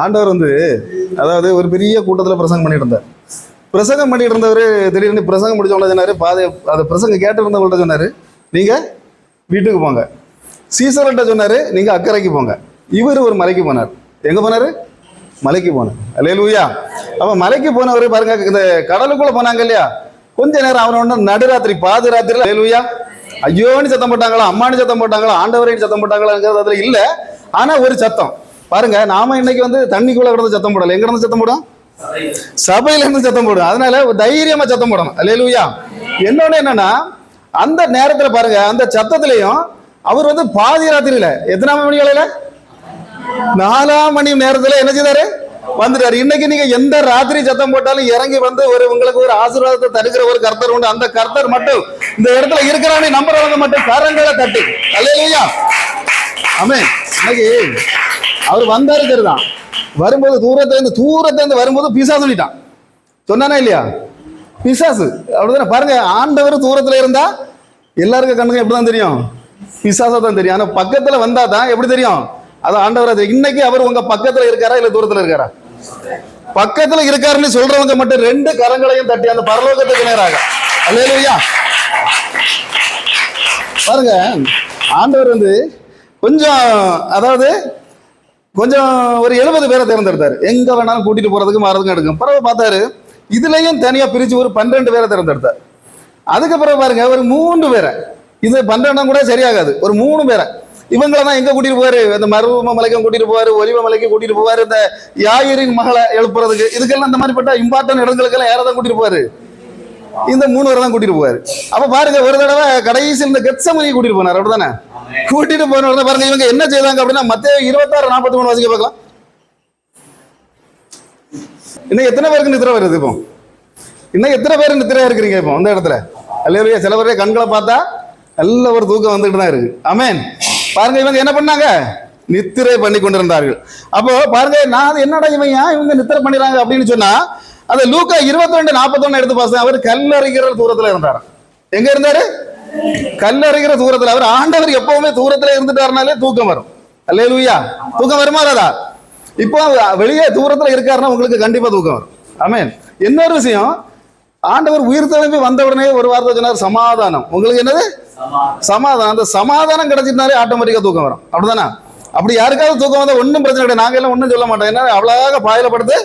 ஆண்டவர் அதாவது ஒரு பெரிய கூட்டத்தில் பிரசங்கம் பண்ணிட்டு இருந்தார். பிரசங்கம் பண்ணிட்டு இருந்தவர் திடீர்னு பிரசங்கம் முடிச்சவங்கள சொன்னார், அதை பிரசங்கம் கேட்டு இருந்தவங்கள்ட்ட சொன்னார், நீங்கள் வீட்டுக்கு போங்க. சீசர்கிட்ட சொன்னார், நீங்கள் அக்கறைக்கு போங்க. இவர் ஒரு மலைக்கு போனார். எங்கே போனார்? மலைக்கு போனார். அல்லேலூயா. அப்போ மலைக்கு போனவர் பாருங்க, இந்த கடலுக்குள்ளே போனாங்க இல்லையா, கொஞ்ச நேரம் அவனோட நடுராத்திரி பாதுராத்திரியில் அல்லேலூயா ஐயோன்னு சத்தம் போட்டாங்களா, அம்மானு சத்தம் போட்டாங்களா, ஆண்டவரையும் சத்தம் போட்டாங்களாங்கிறது அதில் இல்லை. ஆனால் ஒரு சத்தம் பாருங்க, நாம இன்னைக்கு தண்ணிக்குள்ள கிடந்து சத்தம் போடல, எங்க இருந்து சத்தம் போடும்? சபையில இருந்து சத்தம் போடும். அதனால தைரியமா சத்தம் போடணும். அல்லேலூயா. இன்னொன்னு என்னன்னா, அந்த நேரத்துல பாருங்க, அந்த சத்தத்திலையும் அவர் பாதி ராத்திரியில எத்தனாம் மணி வேலையில 4 மணி நேரத்துல என்ன செய்தாரு? வந்துட்டாரு. இன்னைக்கு நீங்க எந்த ராத்திரி சத்தம் போட்டாலும் இறங்கி உங்களுக்கு ஒரு ஆசீர்வாதத்தை தருகிற ஒரு கர்த்தர் உண்டு. அந்த கர்த்தர் மட்டும் இந்த இடத்துல இருக்கிறானே நம்புறவங்க மட்டும் கரங்களை தட்டி அல்லேலூயா. ஆமென். இன்னைக்கு அவர் வந்தாரு சரிதான், வரும்போது தூரத்தை வரும்போது பிசாசு சொல்லிட்டான். சொன்னானே இல்லையா? பிசாசு அப்படிதானே. பாருங்க, ஆண்டவர் தூரத்துல இருந்தா எல்லாருக்கும் கண்ணுக்கு எப்படிதான் தெரியும்? பிசாசா தான் தெரியும். ஆனா பக்கத்துல வந்தா தான் எப்படி தெரியும்? அது ஆண்டவர். இன்னைக்கு அவர் உங்க பக்கத்துல இருக்காரா இல்ல தூரத்துல இருக்காரா? பக்கத்துல இருக்காருன்னு சொல்றவங்க மட்டும் 2 கரங்களையும் தட்டி அந்த பரலோகத்துக்கு நேராக அல்லேலூயா. பாருங்க, ஆண்டவர் கொஞ்சம் அதாவது கொஞ்சம் ஒரு 70 பேரை தேர்ந்தெடுத்தாரு. எங்க வேணாலும் கூட்டிட்டு போறதுக்கு மாறதுக்கும் எடுக்கும். பிறகு பார்த்தாரு, இதுலயும் தனியா பிரிச்சு ஒரு 12 பேரை தேர்ந்தெடுத்தார். அதுக்கப்புறம் பாருங்க, ஒரு 3 பேரை, இது 12 கூட சரியாகாது, ஒரு 3 பேரை இவங்களை தான் எங்க கூட்டிட்டு போவாரு? இந்த மருவ மலைக்கும் கூட்டிட்டு போவாரு, ஒலிவ மலைக்கும் கூட்டிட்டு போவாரு, இந்த யாயிரின் மகளை எழுப்புறதுக்கு, இதுக்கெல்லாம் இந்த மாதிரிப்பட்ட இம்பார்ட்டன்ட் இடங்களுக்கெல்லாம் யாரை கூட்டிட்டு போவாரு? இந்த 3 பேரை தான் கூட்டிட்டு போவாரு. அப்ப பாருங்க, ஒரு தடவை கடைசியில் இந்த கெத்சமனி கூட்டிட்டு போனார். அப்படிதானே? கூட்டிட்டு போன பாருங்க, இவங்க என்ன செய்தாங்க அப்படின்னா, மத்தேயு 26:43 வாசிக்க பார்க்கலாம். இன்னும் எத்தனை பேருக்கு நித்திரை வருது? இப்போ இன்னும் எத்தனை பேர் நித்திரையா இருக்கிறீங்க இப்போ இந்த இடத்துல? அல்லேலூயா. சில பேரே கண்களை பார்த்தா நல்ல ஒரு தூக்கம் வந்துட்டு தான் இருக்கு. ஆமென். பாருங்க, இவங்க என்ன பண்ணாங்க? நித்திரை பண்ணி கொண்டிருந்தார்கள். அப்போ பாருங்க, நான் என்னடா இவங்க நித்திரை பண்ணிடுறாங்க அப்படின்னு சொன்னா, அந்த லூக்கா 22:41 எடுத்து பாருங்க. அவர் கல்லறிகிற தூரத்துல இருந்தார். எங்க இருந்தாரு? கல்லறிகிற தூரத்துல. அவர் ஆண்டவர் எப்பவுமே தூரத்துல இருந்துட்டாருனாலே தூக்கம் வரும். அல்லேலூயா. தூக்கம் வருமா ராதா? இப்போ வெளியே தூரத்துல இருக்காருன்னா உங்களுக்கு கண்டிப்பா தூக்கம் வரும். ஆமென். இன்னொரு விஷயம், ஆண்டவர் உயிர் தெழும்பி வந்த உடனே ஒரு வார்த்தை சொன்னார், சமாதானம். உங்களுக்கு என்னது? சமாதானம். அந்த சமாதானம் கிடைச்சிருந்தாலே ஆட்டோமேட்டிக்கா தூக்கம் வரும். அப்படிதானே? அப்படி யாருக்காவது தூக்கம் வந்தா ஒன்றும் பிரச்சனை கிடையாது. நாங்க எல்லாம் ஒன்றும் சொல்ல மாட்டோம். ஏன்னா அவ்வளவாக பாயில படுத்து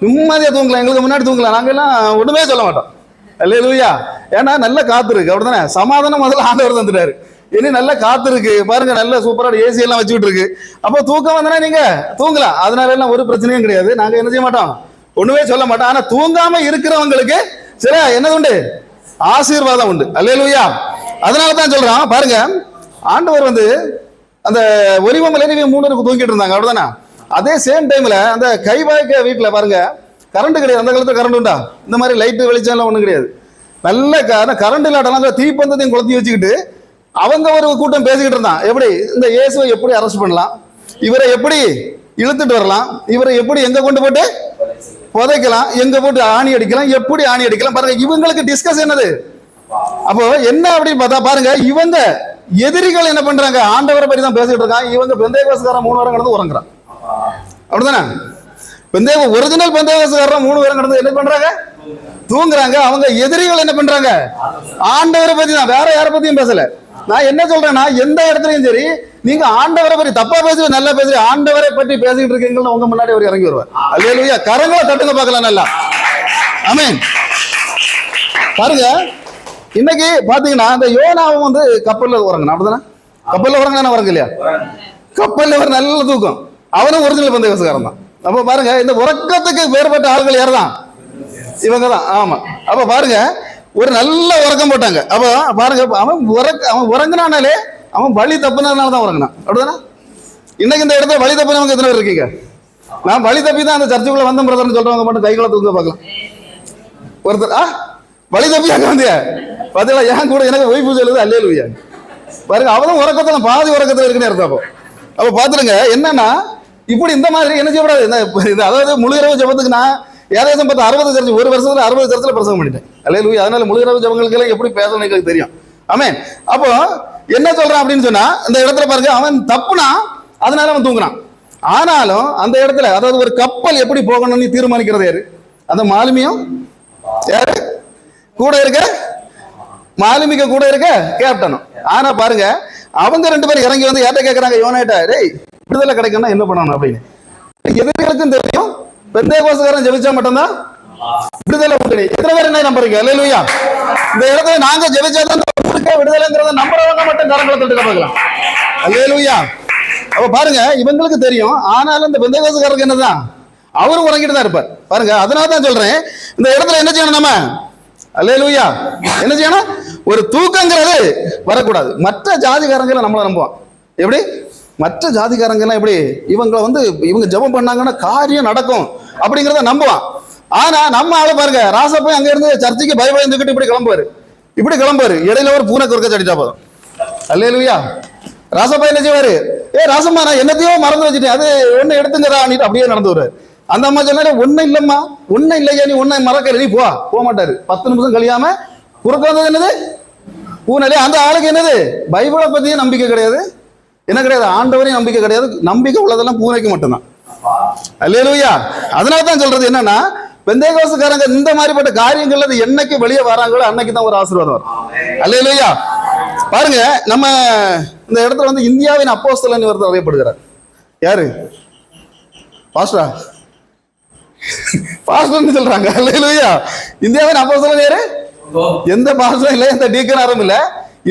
நிம்மதியா தூங்கலாம், எங்களுக்கு முன்னாடி தூங்கலாம், நாங்க எல்லாம் ஒண்ணுமே சொல்ல மாட்டோம். அல்லேலூயா. ஏன்னா நல்ல காத்து இருக்கு. அப்படிதானே? சமாதானம் முதல்ல ஆண்டவர் தந்துட்டாரு. இனி நல்ல காத்து இருக்கு பாருங்க, நல்ல சூப்பரான ஏசி எல்லாம் வச்சுக்கிட்டு இருக்கு. அப்போ தூக்கம் வந்தனா நீங்க தூங்கலாம். அதனால எல்லாம் ஒரு பிரச்சனையும் கிடையாது. நாங்க என்ன செய்ய மாட்டோம், ஒண்ணுமே சொல்ல மாட்டோம். ஆனா தூங்காம இருக்கிறவங்களுக்கு சில என்னது உண்டு? ஆசீர்வாதம் உண்டு. அல்லேலூயா. அதனால தான் சொல்றான் பாருங்க, ஆண்டவர் அந்த ஒலிவமலையில 3 பேருக்கு தூங்கிட்டு இருந்தாங்க. அப்படிதானே? அதே சேம் டைம்ல அந்த கைவாய்க்க வீட்டுல பாருங்க, கரண்ட் கிடையாது. அந்த காலத்துல கரண்ட் உண்டா? இந்த மாதிரி லைட்டு வெளிச்சம் எல்லாம் ஒண்ணும் கிடையாது. நல்ல கரண்ட் இல்லாட்டலாம் தீப்பந்தத்தையும் கொளுத்தி வச்சுக்கிட்டு அவங்க ஒரு கூட்டம் பேசிக்கிட்டு இருந்தான். எப்படி இந்த இயேசுவை எப்படி அரெஸ்ட் பண்ணலாம், இவரை எப்படி இழுத்துட்டு வரலாம், இவரை எப்படி எங்க கொண்டு போட்டு புதைக்கலாம், எங்க போட்டு ஆணி அடிக்கலாம், எப்படி ஆணி அடிக்கலாம். பாருங்க, இவங்களுக்கு டிஸ்கஸ் என்னது? அப்போ என்ன அப்படின்னு பார்த்தா பாருங்க, இவங்க எதிரிகள் என்ன பண்றாங்க? ஆண்டவரை பற்றி தான் பேசிட்டு இருக்காங்க. இவங்க பெந்தேகோஸ்காரன் 3 வாரம் கடந்து உறங்குறான். அப்படிதானே? ஒரிஜினல் பெந்தேகோஸ்காரன் 3 வாரம் கடந்து என்ன பண்றாங்க? தூங்குறாங்க. அவங்க எதிரிகள் என்ன பண்றாங்க? ஆண்டவரை பத்தி தான், வேற யாரை பத்தியும் பேசல. நான் என்ன சொல்றேன்னா, எந்த இடத்துலயும் சரி, நீங்க ஆண்டவரை பற்றி தப்பா பேசுறது நல்லா பேசுறீங்க, ஆண்டவரை பற்றி பேசிக்கிட்டு இருக்கீங்கன்னு உங்க முன்னாடி அவர் இறங்கி வருவார். அல்லேலூயா. கரங்களை தட்டுங்க பார்க்கலாம் நல்லா. ஆமென். பாருங்க, இன்னைக்கு பாத்தீங்கன்னா அந்த யோனாவும் கப்பல்ல உறங்கினா. அப்படிதானே? கப்பல்ல உறங்கினா உறங்க இல்லையா? கப்பல்ல ஒரு நல்ல தூக்கம். அவனும் ஒரிஜினல் பெந்தேகோஸ்காரன் தான். அப்ப பாருங்க, இந்த உறக்கத்துக்கு வேறுபட்ட ஆள்கள் யார் தான்? இவங்க தான். ஆமா. அப்ப பாருங்க, ஒரு நல்ல உறக்கம் போட்டாங்க. அப்ப பாருங்க, அவன் உறங்கினானாலே அவன் வழி தப்புனதுனால தான் உறங்கினான். அப்படிதானே? இன்னைக்கு இந்த இடத்துல வழி தப்புனவங்க எத்தனை பேர் இருக்கீங்க? நான் வழி தப்பி தான் அந்த சர்ச்சுக்குள்ள வந்த பிரதர்னு சொல்றவங்க மட்டும் கைகளை தூக்க பார்க்கலாம். ஒருத்தர் வழி தப்பி அங்க வந்தியா பார்த்தீங்களா? ஏன் கூட எனக்கு ஒய்ஃபு சொல்லுது அல்லேலூயா. பாருங்க, அவனும் உறக்கத்துல பாதி உறக்கத்துல இருக்குன்னு அர்த்தம். அப்ப பாத்துருங்க, என்னன்னா இப்படி இந்த மாதிரி என்ன செய்யக்கூடாது. அதாவது முழு இரவு ஜபத்துக்கு நான் ஏதாச்சும் 60 சர்ச்சு, ஒரு வருஷத்துல 60 சர்ச்சில் பிரசங்கம் பண்ணிட்டேன். அல்லேலூயா. அதனால முழு இரவு ஜபங்களுக்கு எல்லாம் எப்படி பேசணும் எங்களுக்கு தெரியும். ஆமென். அப்போ என்ன சொல்றான் அப்படின்னு சொன்னா, இந்த இடத்துல பாருங்க, அவன் தப்புனா அதனால அவன் தூங்குறான். ஆனாலும் அந்த இடத்துல, அதாவது ஒரு கப்பல் எப்படி போகணும்னு தீர்மானிக்கிறது யாரு? அந்த மாலுமியும் யாரு கூட இருக்க, மாலுமிக்கு கூட இருக்க கேப்டனும். ஆனா பாருங்க, அவங்க 2 பேரும் இறங்கி வந்து யார்ட்ட கேட்கறாங்க, யோனாட்ட, டேய் விடுதலை கிடைக்கணும்னா என்ன பண்ணணும் அப்படின்னு. எதிரிகளுக்கும் தெரியும், பெந்தேகோஸ்தேக்காரன் ஜெபிச்சா மட்டும்தான் விடுதலை உண்டு. எத்தனை பேர் என்ன நம்புறீங்க? அல்லேலூயா. இந்த இடத்துல நாங்க ஜெபிச்சாதான் விடுதலைங்கிறத நம்புறவங்க மட்டும் கரங்களை தட்டுக்க பார்க்கலாம். அல்லேலூயா. அப்ப பாருங்க, இவங்களுக்கு தெரியும். ஆனாலும் இந்த பெந்தேகோஸ்தேக்காரருக்கு என்னதான், அவரும் உறங்கிட்டு தான் இருப்பார். பாருங்க, அதனால தான் சொல்றேன், இந்த இடத்துல என்ன செய்யணும் நம்ம? அல்லேலூயா. என்ன செய்யணும்? ஒரு தூக்கங்கிறது வரக்கூடாது. மற்ற ஜாதிகாரங்களை நம்மள நம்புவான். எப்படி? மற்ற ஜாதிகாரங்கெல்லாம் எப்படி இவங்களை வந்து இவங்க ஜெபம் பண்ணாங்கன்னா காரியம் நடக்கும் அப்படிங்கிறத நம்புவான். ஆனா நம்ம ஆளு பாருங்க, ராசப்பை அங்க இருந்து சர்ச்சைக்கு பைபிள் இருந்துக்கிட்டு இப்படி கிளம்புவாரு. இடையில ஒரு பூனை குறுக்க சடிச்சா போதும். அல்லேலூயா. ராசப்பா என்ன செய்வாரு, ராசம்மா நான் என்னத்தையோ மறந்து வச்சுட்டேன், அது ஒன்னு எடுத்துங்கடா அப்படியே நடந்து வருவாரு. அந்த அம்மா சொன்னா, ஒன்னும் இல்லம்மா, ஒன்னும் இல்லையா, நீ ஒன்னும் மறக்கல, நீ போக மாட்டாரு. 10 நிமிஷம் கழியாம குறுக்க வந்தது என்னது? பூனலே. அந்த ஆளுக்கு என்னது? பைபிளை பத்தியும் நம்பிக்கை கிடையாது, என்ன கிடையாது, ஆண்டவரையும் நம்பிக்கை கிடையாது. நம்பிக்கை உள்ளதெல்லாம் பூனைக்கு மட்டும்தான். அல்லேலூயா. அதனால தான் சொல்றது என்னன்னா, பெந்தேகோஸ்தேக்காரங்க இந்த மாதிரிப்பட்ட காரியங்கள்ல என்னைக்கு வெளியே வராங்களோ அன்னைக்கு தான் ஒரு ஆசீர்வாதம் வரும். அல்லேலூயா. பாருங்க, நம்ம இந்த இடத்துல வந்து இந்தியாவின் அப்போஸ்தலன் ஒருத்தர் அறியப்படுகிறார். யாரு? பாஸ்டரா? பாஸ்டர்னு சொல்றாங்க. அல்லேலூயா. இந்தியாவின் அப்போஸ்தலன் யாரு? எந்த பாஸ்டரும் இல்ல, எந்த டீக்கனாரும் இல்ல.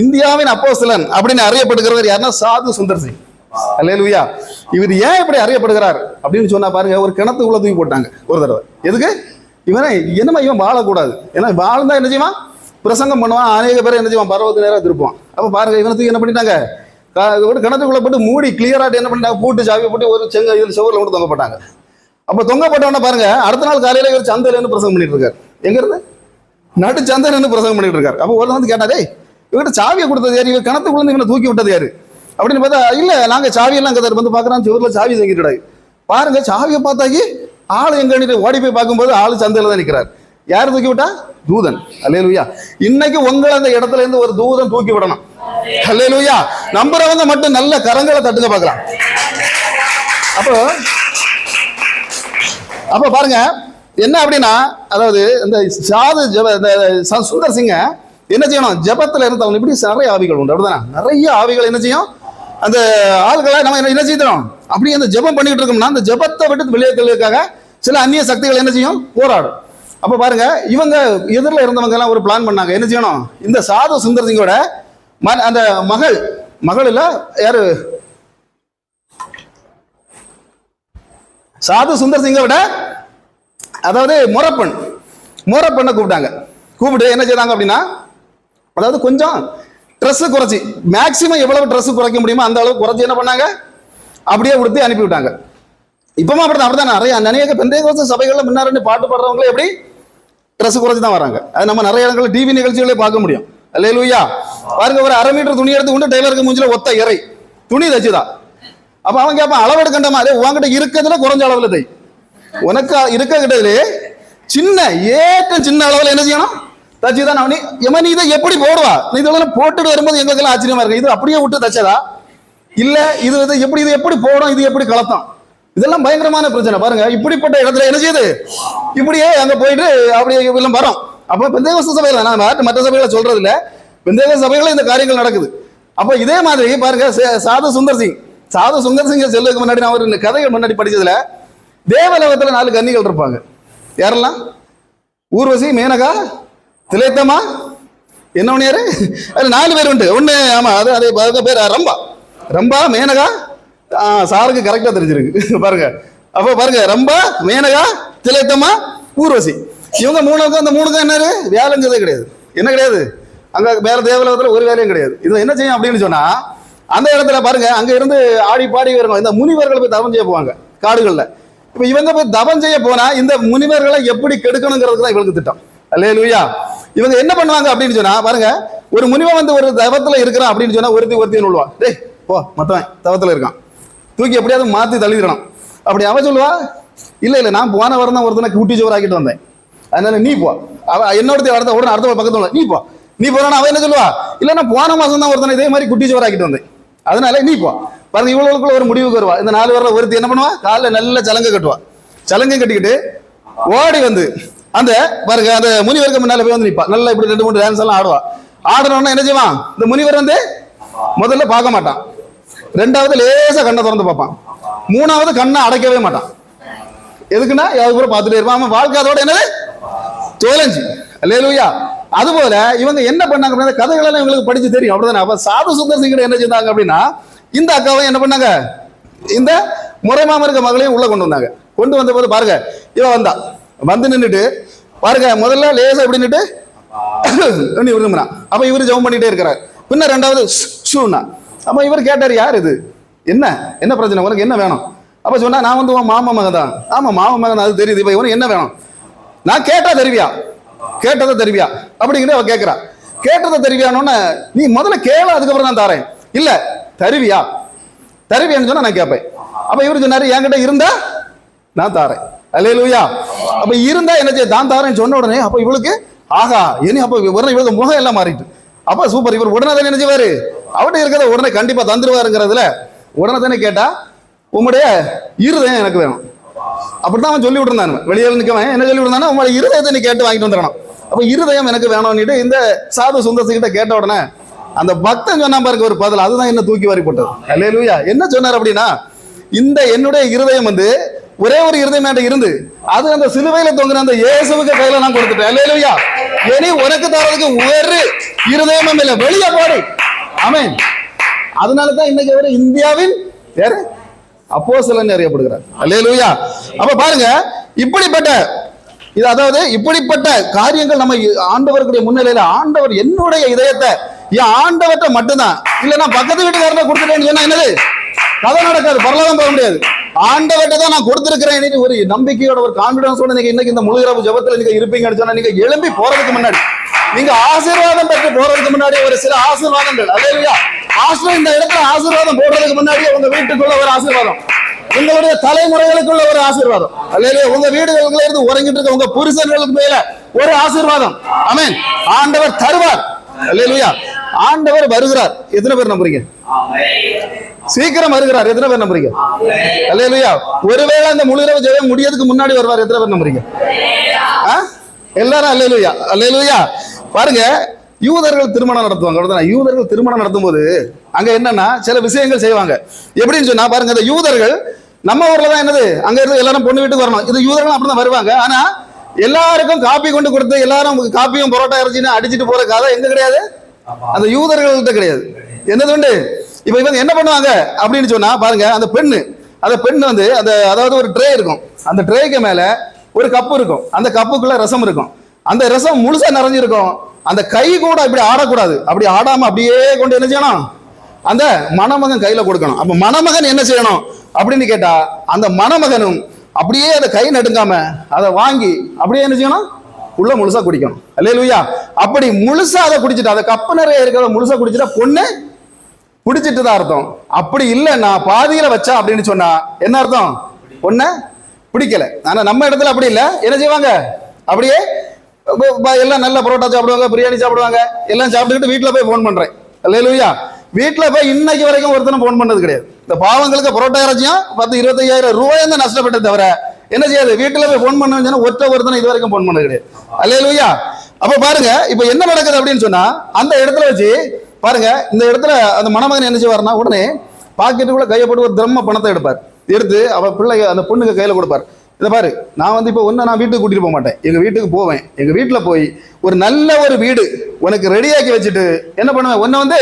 இந்தியாவின் அப்போஸ்தலன் அப்படின்னு அறியப்படுகிறவர் யாருன்னா சாது சுந்தர் சிங். அல்லேலூயா. இவர் ஏன் இப்படி அறியப்படுகிறார் அப்படின்னு சொன்னா பாருங்க, ஒரு கிணத்துக்குள்ள தூக்கி போட்டாங்க ஒரு தடவை. எதுக்கு? இவனை என்னமா இவன் வாழக்கூடாது, ஏன்னா வாழ்ந்தா என்ன செய்வான், பிரசங்கம் பண்ணுவான், அநேக பேரை என்ன செய்வான், பரவத்து நேரம் திருப்பான். அப்ப பாருங்க, இவனை தூக்கி என்ன பண்ணிட்டாங்க, கிணத்துக்குள்ள போட்டு மூடி கிளியராட்டு என்ன பண்ணிட்டாங்க, பூட்டு சாவி போட்டு ஒரு இதில் செவரில் மட்டும் தொங்க போட்டாங்க. அப்ப தொங்க போட்டவன பாருங்க, அடுத்த நாள் காலையில இவர் சந்தையில பிரசங்கம் பண்ணிட்டு இருக்காரு. எங்க இருந்து? நடு சந்தையில பிரசங்கம் பண்ணிட்டு இருக்காரு. அப்போ ஒரு வந்து கேட்டாதே, இவர்கிட்ட சாவியை கொடுத்தது யாரு, இவர் கிணத்துக்குள்ள இவனை தூக்கி விட்டது யாரு அப்படின்னு பார்த்தா, இல்ல நாங்க சாவியெல்லாம் கதை வந்து பாக்குறான், செவரில் சாவி தங்கிட்டு பாருங்க. சாவியை பார்த்தாக்கி ஆளு எங்க ஓடி போய் பார்க்கும்போது ஆளு சந்தையில தான் நிற்கிறார். யார் தூக்கி விட்டா? தூதன். அல்லேலூயா. இன்னைக்கு உங்களை அந்த இடத்துல இருந்து ஒரு தூதன் தூக்கி விடணும். அல்லேலூயா. நம்புறவங்க மட்டும் நல்ல கரங்களை தட்டுங்க பார்க்கலாம். அப்போ பாருங்க என்ன அப்படின்னா, அதாவது இந்த சாது சுந்தர் சிங்க என்ன செய்யணும், ஜபத்துல இருந்தவங்க இப்படி நிறைய ஆவிகள் உண்டு, அப்படிதானே? நிறைய ஆவிகள் என்ன செய்யும், அந்த ஆள்களை நம்ம என்ன செய்யணும், அப்படி அந்த ஜபம் பண்ணிட்டு இருக்கோம்னா அந்த ஜபத்தை விட்டு வெளியே தள்ளுவதற்காக சில அந்நிய சக்திகள் என்ன செய்யும், போராடும். அப்ப பாருங்க, இவங்க எதிரில் இருந்தவங்க எல்லாம் ஒரு பிளான் பண்ணாங்க. என்ன செய்யணும், இந்த சாது சுந்தர் சிங்கோட அந்த மகள் இல்ல யாரு, சாது சுந்தர் சிங்கோட அதாவது முறப்பெண்ணை கூப்பிட்டு என்ன செய்தாங்க அப்படின்னா, அதாவது கொஞ்சம் ட்ரெஸ் குறைச்சி, மேக்சிமம் எவ்வளவு ட்ரெஸ் குறைக்க முடியுமோ அந்த அளவுக்கு குறைச்சி என்ன பண்ணாங்க, அப்படியே கொடுத்து அனுப்பி விட்டாங்க. இப்பவும் அப்படிதான் நிறைய அநேக பெந்தேகோஸ்தே சபைகள்ல முன்னாடி பாட்டு பாடுறவங்களே எப்படி ட்ரெஸ் குறைச்சி தான் வராங்க. அது நம்ம நிறைய இடங்களில் டிவி நிகழ்ச்சிகளே பார்க்க முடியும். அல்லேலூயா. பாருங்க, ஒரு 1/2 மீட்டர் துணி எடுத்து கொண்டு டெய்லருக்கு மூஞ்சில ஒத்த இறை துணி தச்சுதான். அப்ப அவன் கேட்பான், அளவெடு கண்டமா, அதே உங்ககிட்ட இருக்கிறதுல குறைஞ்ச அளவுல தை, உனக்கு இருக்க கிட்டதுல சின்ன அளவுல என்ன செய்யணும், தச்சுதான். நீ இதை எப்படி போடுவா, நீ இதெல்லாம் போட்டுட்டு வரும்போது எங்களுக்கெல்லாம் ஆச்சரியமா இருக்கு, இது அப்படியே விட்டு தச்சதா இல்ல இது எப்படி போடும், இது எப்படி கலத்தம், இதெல்லாம் பயங்கரமான பிரச்சனை. பாருங்க, இப்படிப்பட்ட இடத்துல என்ன செய்யுது, இப்படியே அங்க போயிட்டு அப்படியே எல்லாம் வரும். அப்ப பெந்தேகோஸ்தே சபையில, நான் மற்ற சபைகளை சொல்றது இல்ல, பெந்தேகோஸ்தே சபைகளை இந்த காரியங்கள் நடக்குது. அப்ப இதே மாதிரி பாருங்க, சாது சுந்தர் சிங் செல்லுக்கு முன்னாடி நான் ஒரு கதைகள் முன்னாடி படிச்சதுல, தேவலோகத்துல 4 கன்னிகள் இருப்பாங்க. யாரெல்லாம்? ஊர்வசி, மேனகா, திலேத்தமா, என்ன ஒண்ணு யாரு, அது 4 பேர் உண்டு. ஒண்ணு ஆமா, அது பேர் ரம்பா, மேனகா. சாருக்கு கரெக்டா தெரிஞ்சிருக்கு பாருங்க. அப்ப பாருங்க, ரம்பா, மேனகா, திலேத்தமா, ஊர்வசி, இவங்க 3க்கும் அந்த 3க்கும் என்ன வேலைங்கிறதே கிடையாது. என்ன கிடையாது, அங்க வேற தேவலோகத்துல ஒரு வேலையும் கிடையாது. இது என்ன செய்யும் அப்படின்னு சொன்னா, அந்த இடத்துல பாருங்க, அங்க இருந்து ஆடி பாடி வருவாங்க. இந்த முனிவர்கள் போய் தவம் செய்ய போவாங்க காடுகள்ல. இப்ப இவங்க போய் தவம் செய்ய போனா இந்த முனிவர்களை எப்படி கெடுக்கணுங்கிறதுக்கு தான் இவங்களுக்கு திட்டம். அல்லேலூயா. இவங்க என்ன பண்ணுவாங்க அப்படின்னு சொன்னா, பாருங்க, ஒரு முனிவன் வந்து ஒரு தவத்துல இருக்கிறான் அப்படின்னு சொன்னா ஒருத்தி சொல்லுவா, டேய் போ, மத்தவன் தவத்துல இருக்கான், தூக்கி எப்படியாவது மாத்தி தள்ளிடணும். அப்படி அவ சொல்லுவா, இல்ல நான் போன வாரம் தான் ஒருத்தனை குட்டி சோறு ஆக்கிட்டு வந்தேன், அதனால நீ போ. அவ என்னோட உடனே அடுத்த பக்கத்துல நீ போறான அவ என்ன சொல்லுவா, இல்ல நான் போன மாசம் தான் ஒருத்தனை இதே மாதிரி குட்டி சோறு ஆக்கிட்டு வந்தேன், அதனால நீ போ. பாருங்க, இவ்வளவுக்குள்ள ஒரு முடிவுக்கு வருவா. இந்த 4 பேர்ல ஒருத்தி என்ன பண்ணுவா, காலில் நல்ல சலங்கை கட்டுவா. சலங்கை கட்டிக்கிட்டு ஓடி வந்து அந்த பாருங்க அந்த முனிவருக்கு முன்னால போய் வந்து நிப்பா. நல்லா இப்படி 2-3 டான்ஸ் எல்லாம் ஆடுவா. ஆடணும்னா என்ன செய்வான், இந்த முனிவர் வந்து முதல்ல பார்க்க மாட்டான், 2வது லேசா கண்ணை திறந்து பார்ப்பான், 3வது கண்ணை அடைக்கவே மாட்டான். எதுக்குன்னா யாரு கூட பார்த்துட்டே இருப்பான். அவன் வாழ்க்கை அதோட என்னது தொலைஞ்சு. அல்லேலூயா. அதுபோல இவங்க என்ன பண்ணாங்க அப்படின்னா, கதைகளெல்லாம் இவங்களுக்கு படிச்சு தெரியும், அப்படிதானே. அப்ப சாது சுந்தர் சிங் என்ன செஞ்சாங்க அப்படின்னா, இந்த அக்காவை என்ன பண்ணாங்க, இந்த முறைமாம இருக்க மகளையும் உள்ள கொண்டு வந்தாங்க. கொண்டு வந்த போது பாருங்க, இவன் வந்தா வந்து நின்றுட்டு பாருங்க, முதல்ல லேசா இப்படி நின்று விரும்புறான். அப்ப இவரு ஜெபம் பண்ணிட்டே இருக்கிறார். பின்ன 2வது ஷூனா. அப்ப இவர் கேட்டார், யார் இது, என்ன என்ன பிரச்சனை, உனக்கு என்ன வேணும்? அப்ப சொன்னா, நான் வந்து உன் மாமா மகன் தான். ஆமா மாமா மகன், அது தெரியுது. இப்ப இவனுக்கு என்ன வேணும்? நான் கேட்டா தருவியா, கேட்டதை தருவியா அப்படிங்கிற அவ கேட்கிறா. கேட்டதை தருவியானோன்னு, நீ முதல்ல கேள, அதுக்கப்புறம் நான் தாரேன். இல்ல தருவியா, தருவியான்னு சொன்னா நான் கேட்பேன். அப்ப இவரு சொன்னாரு, என்கிட்ட இருந்தா நான் தாரேன். அல்லேலூயா. அப்ப இருந்தா என்ன செய்ய, தான் தாரேன்னு சொன்ன உடனே அப்ப இவளுக்கு ஆகா, இனி அப்ப உடனே இவளுக்கு முகம் எல்லாம் மாறிட்டு. அப்ப சூப்பர், இவர் உடனே தானே என்ன செய்வாரு, அவர்கிட்ட இருக்கிறத உடனே கண்டிப்பா தந்துருவாருங்கிறதுல உடனே தானே கேட்டா, உங்களுடைய இருதயம் எனக்கு வேணும். அப்படித்தான் அவன் சொல்லி விட்டுருந்தான். வெளியே நிற்கவன் என்ன சொல்லி விட்டுருந்தானா, உங்களுடைய இருதயத்தை நீ கேட்டு வாங்கிட்டு வந்துடணும். அப்ப இருதயம் எனக்கு வேணும்னுட்டு இந்த சாது சுந்தரசிகிட்ட கேட்ட உடனே அந்த பக்தன் சொன்னா பாருங்க ஒரு பதில், அதுதான் என்ன தூக்கி வாரி போட்டது. அல்லேலூயா. என்ன சொன்னார் அப்படின்னா, இந்த என்னுடைய இருதயம் வந்து ஒரே ஒரு இருதயம் இருந்து, அது அந்த சிலுவையில தொங்குற அந்த இயேசுவுக்கு கையில நான் கொடுத்துட்டேன். அல்லேலூயா. இனி உனக்கு தரதுக்கு ஒரு இருதயமும் இல்லை, வெளியே போடு. ஆமென். அதனாலதான் இன்னைக்கு அவர் இந்தியாவின் யாரு அப்போஸ்தலன் அறியப்படுகிறார். அல்லேலூயா. அப்ப பாருங்க, இப்படிப்பட்ட இது, அதாவது இப்படிப்பட்ட காரியங்கள் நம்ம ஆண்டவருடைய முன்னிலையில, ஆண்டவர் என்னுடைய இதயத்தை என் ஆண்டவர்கிட்ட மட்டும்தான், இல்லைன்னா பக்கத்து வீட்டுக்காரனை கொடுத்துட்டேன்னு சொன்னா என்னது, கதை நடக்காது, பரலோகம் போக முடியாது. ஆண்டவர்கிட்ட தான் நான் கொடுத்திருக்கிறேன் ஒரு நம்பிக்கையோட, ஒரு கான்பிடன்ஸோட நீங்க இன்னைக்கு இந்த முழுகிரவு ஜெபத்துல நீங்க இருப்பீங்கன்னு சொன்னா, நீங்க எழும்பி போறதுக்கு முன்னாடி, நீங்க ஆசீர்வாதம் பெற்று போறதுக்கு முன்னாடி ஒரு சில ஆசீர்வாதங்கள். அல்லேலூயா. ஆசிரியர் இந்த இடத்துல ஆசீர்வாதம் போடுறதுக்கு முன்னாடி உங்க வீட்டுக்குள்ள ஒரு ஆசீர்வாதம், உங்களுடைய தலைமுறைகளுக்குள்ள ஒரு ஆசீர்வாதம். அல்லேலூயா. உங்க வீடுகளுக்குள்ள இருந்து உறங்கிட்டு இருக்க உங்க புருஷர்களுக்கு மேல ஒரு ஆசீர்வாதம். ஆமென். ஆண்டவர் தருவார். அல்லேலூயா. ஆண்டவர் வருகிறார். எத்தனை பேர் நம்புறீங்க? சீக்கிரம் வருகிறார். எத்தனை பேர் நம்புறீங்க? அல்லேலூயா. ஒருவேளை அந்த முழுகிரவு ஜெபம் முடியறதுக்கு முன்னாடி வருவார். எத்தனை பேர் நம்புறீங்க? எல்லாரும் அல்லேலூயா. அல்லேலூயா. பாருங்க, யூதர்கள் திருமணம் நடத்துவாங்க. யூதர்கள் திருமணம் நடத்தும் போது அங்க என்னன்னா சில விஷயங்கள் செய்வாங்க. எப்படின்னு சொன்னா பாருங்க, இந்த யூதர்கள் நம்ம ஊர்ல தான் என்னது, அங்க இருந்து எல்லாரும் பொண்ணு வீட்டுக்கு வரணும். இது யூதர்கள் அப்படிதான் வருவாங்க. ஆனா எல்லாருக்கும் காப்பி கொண்டு கொடுத்து எல்லாரும் காப்பியும் பரோட்டா இறைச்சின்னு அடிச்சுட்டு போற கதை எங்க கிடையாது, அந்த யூதர்கள்ட்ட கிடையாது. என்னது உண்டு. இப்ப இவங்க என்ன பண்ணுவாங்க அப்படின்னு சொன்னா பாருங்க, அந்த பெண்ணு வந்து அந்த அதாவது ஒரு ட்ரே இருக்கும், அந்த ட்ரேக்கு மேல ஒரு கப்பு இருக்கும், அந்த கப்புக்குள்ள ரசம் இருக்கும், அந்த ரசம் முழுசா நிறைஞ்சிருக்கும். அந்த கை கூட இப்படி ஆடக்கூடாது, அப்படி ஆடாம அப்படியே கொண்டு என்ன செய்யணும், அந்த மணமகன் கையில கொடுக்கணும். அப்ப மணமகன் என்ன செய்யணும் அப்படின்னு கேட்டா, அந்த மணமகனும் அப்படியே அதை கை நடுங்காம அதை வாங்கி அப்படியே என்ன செய்யணும், உள்ள முழுசா குடிக்கணும். அல்லேலூயா. அப்படி முழுசா அதை குடிச்சிட்டு, அதை கப்பு நிறைய இருக்கிறத முழுசா குடிச்சிட்டா பொண்ணு குடிச்சிட்டு தான் அர்த்தம். அப்படி இல்லைன்னா பாதியில வச்சா அப்படின்னு சொன்னா என்ன அர்த்தம், பொண்ண பிடிக்கல. ஆனா நம்ம இடத்துல அப்படி இல்லை. என்ன செய்வாங்க, அப்படியே எல்லாம் நல்ல பரோட்டா சாப்பிடுவாங்க, பிரியாணி சாப்பிடுவாங்க, எல்லாம் சாப்பிட்டுக்கிட்டு வீட்டுல போய் போன் பண்றேன். அல்லேலூயா. வீட்டுல போய் இன்னைக்கு வரைக்கும் ஒருத்தனை போன் பண்ணது கிடையாது. இந்த பாவங்களுக்கு பரோட்டா இறைச்சியும் 10-25,000 ரூபாய் தான் நஷ்டப்பட்ட தவிர என்ன செய்யாது, வீட்டுல போய் போன் பண்ண ஒருத்தனை இது வரைக்கும் போன் பண்ணது கிடையாது. அல்லேலூயா. அப்ப பாருங்க, இப்ப என்ன நடக்குது அப்படின்னு சொன்னா, அந்த இடத்துல வச்சு பாருங்க, இந்த இடத்துல அந்த மணமகன் என்ன செய்வார்னா, உடனே பாக்கெட்டுக்குள்ள கையை போட்டு ஒரு திரம பணத்தை எடுப்பார், எடுத்து அவ பிள்ளை அந்த பொண்ணுக்கு கையில கொடுப்பார். இதை பாரு, நான் வந்து இப்போ ஒன்று நான் வீட்டுக்கு கூட்டிட்டு போக மாட்டேன், எங்க வீட்டுக்கு போவேன், எங்க வீட்டில் போய் ஒரு நல்ல ஒரு வீடு உனக்கு ரெடியாக்கி வச்சுட்டு என்ன பண்ணுவேன், ஒன்று வந்து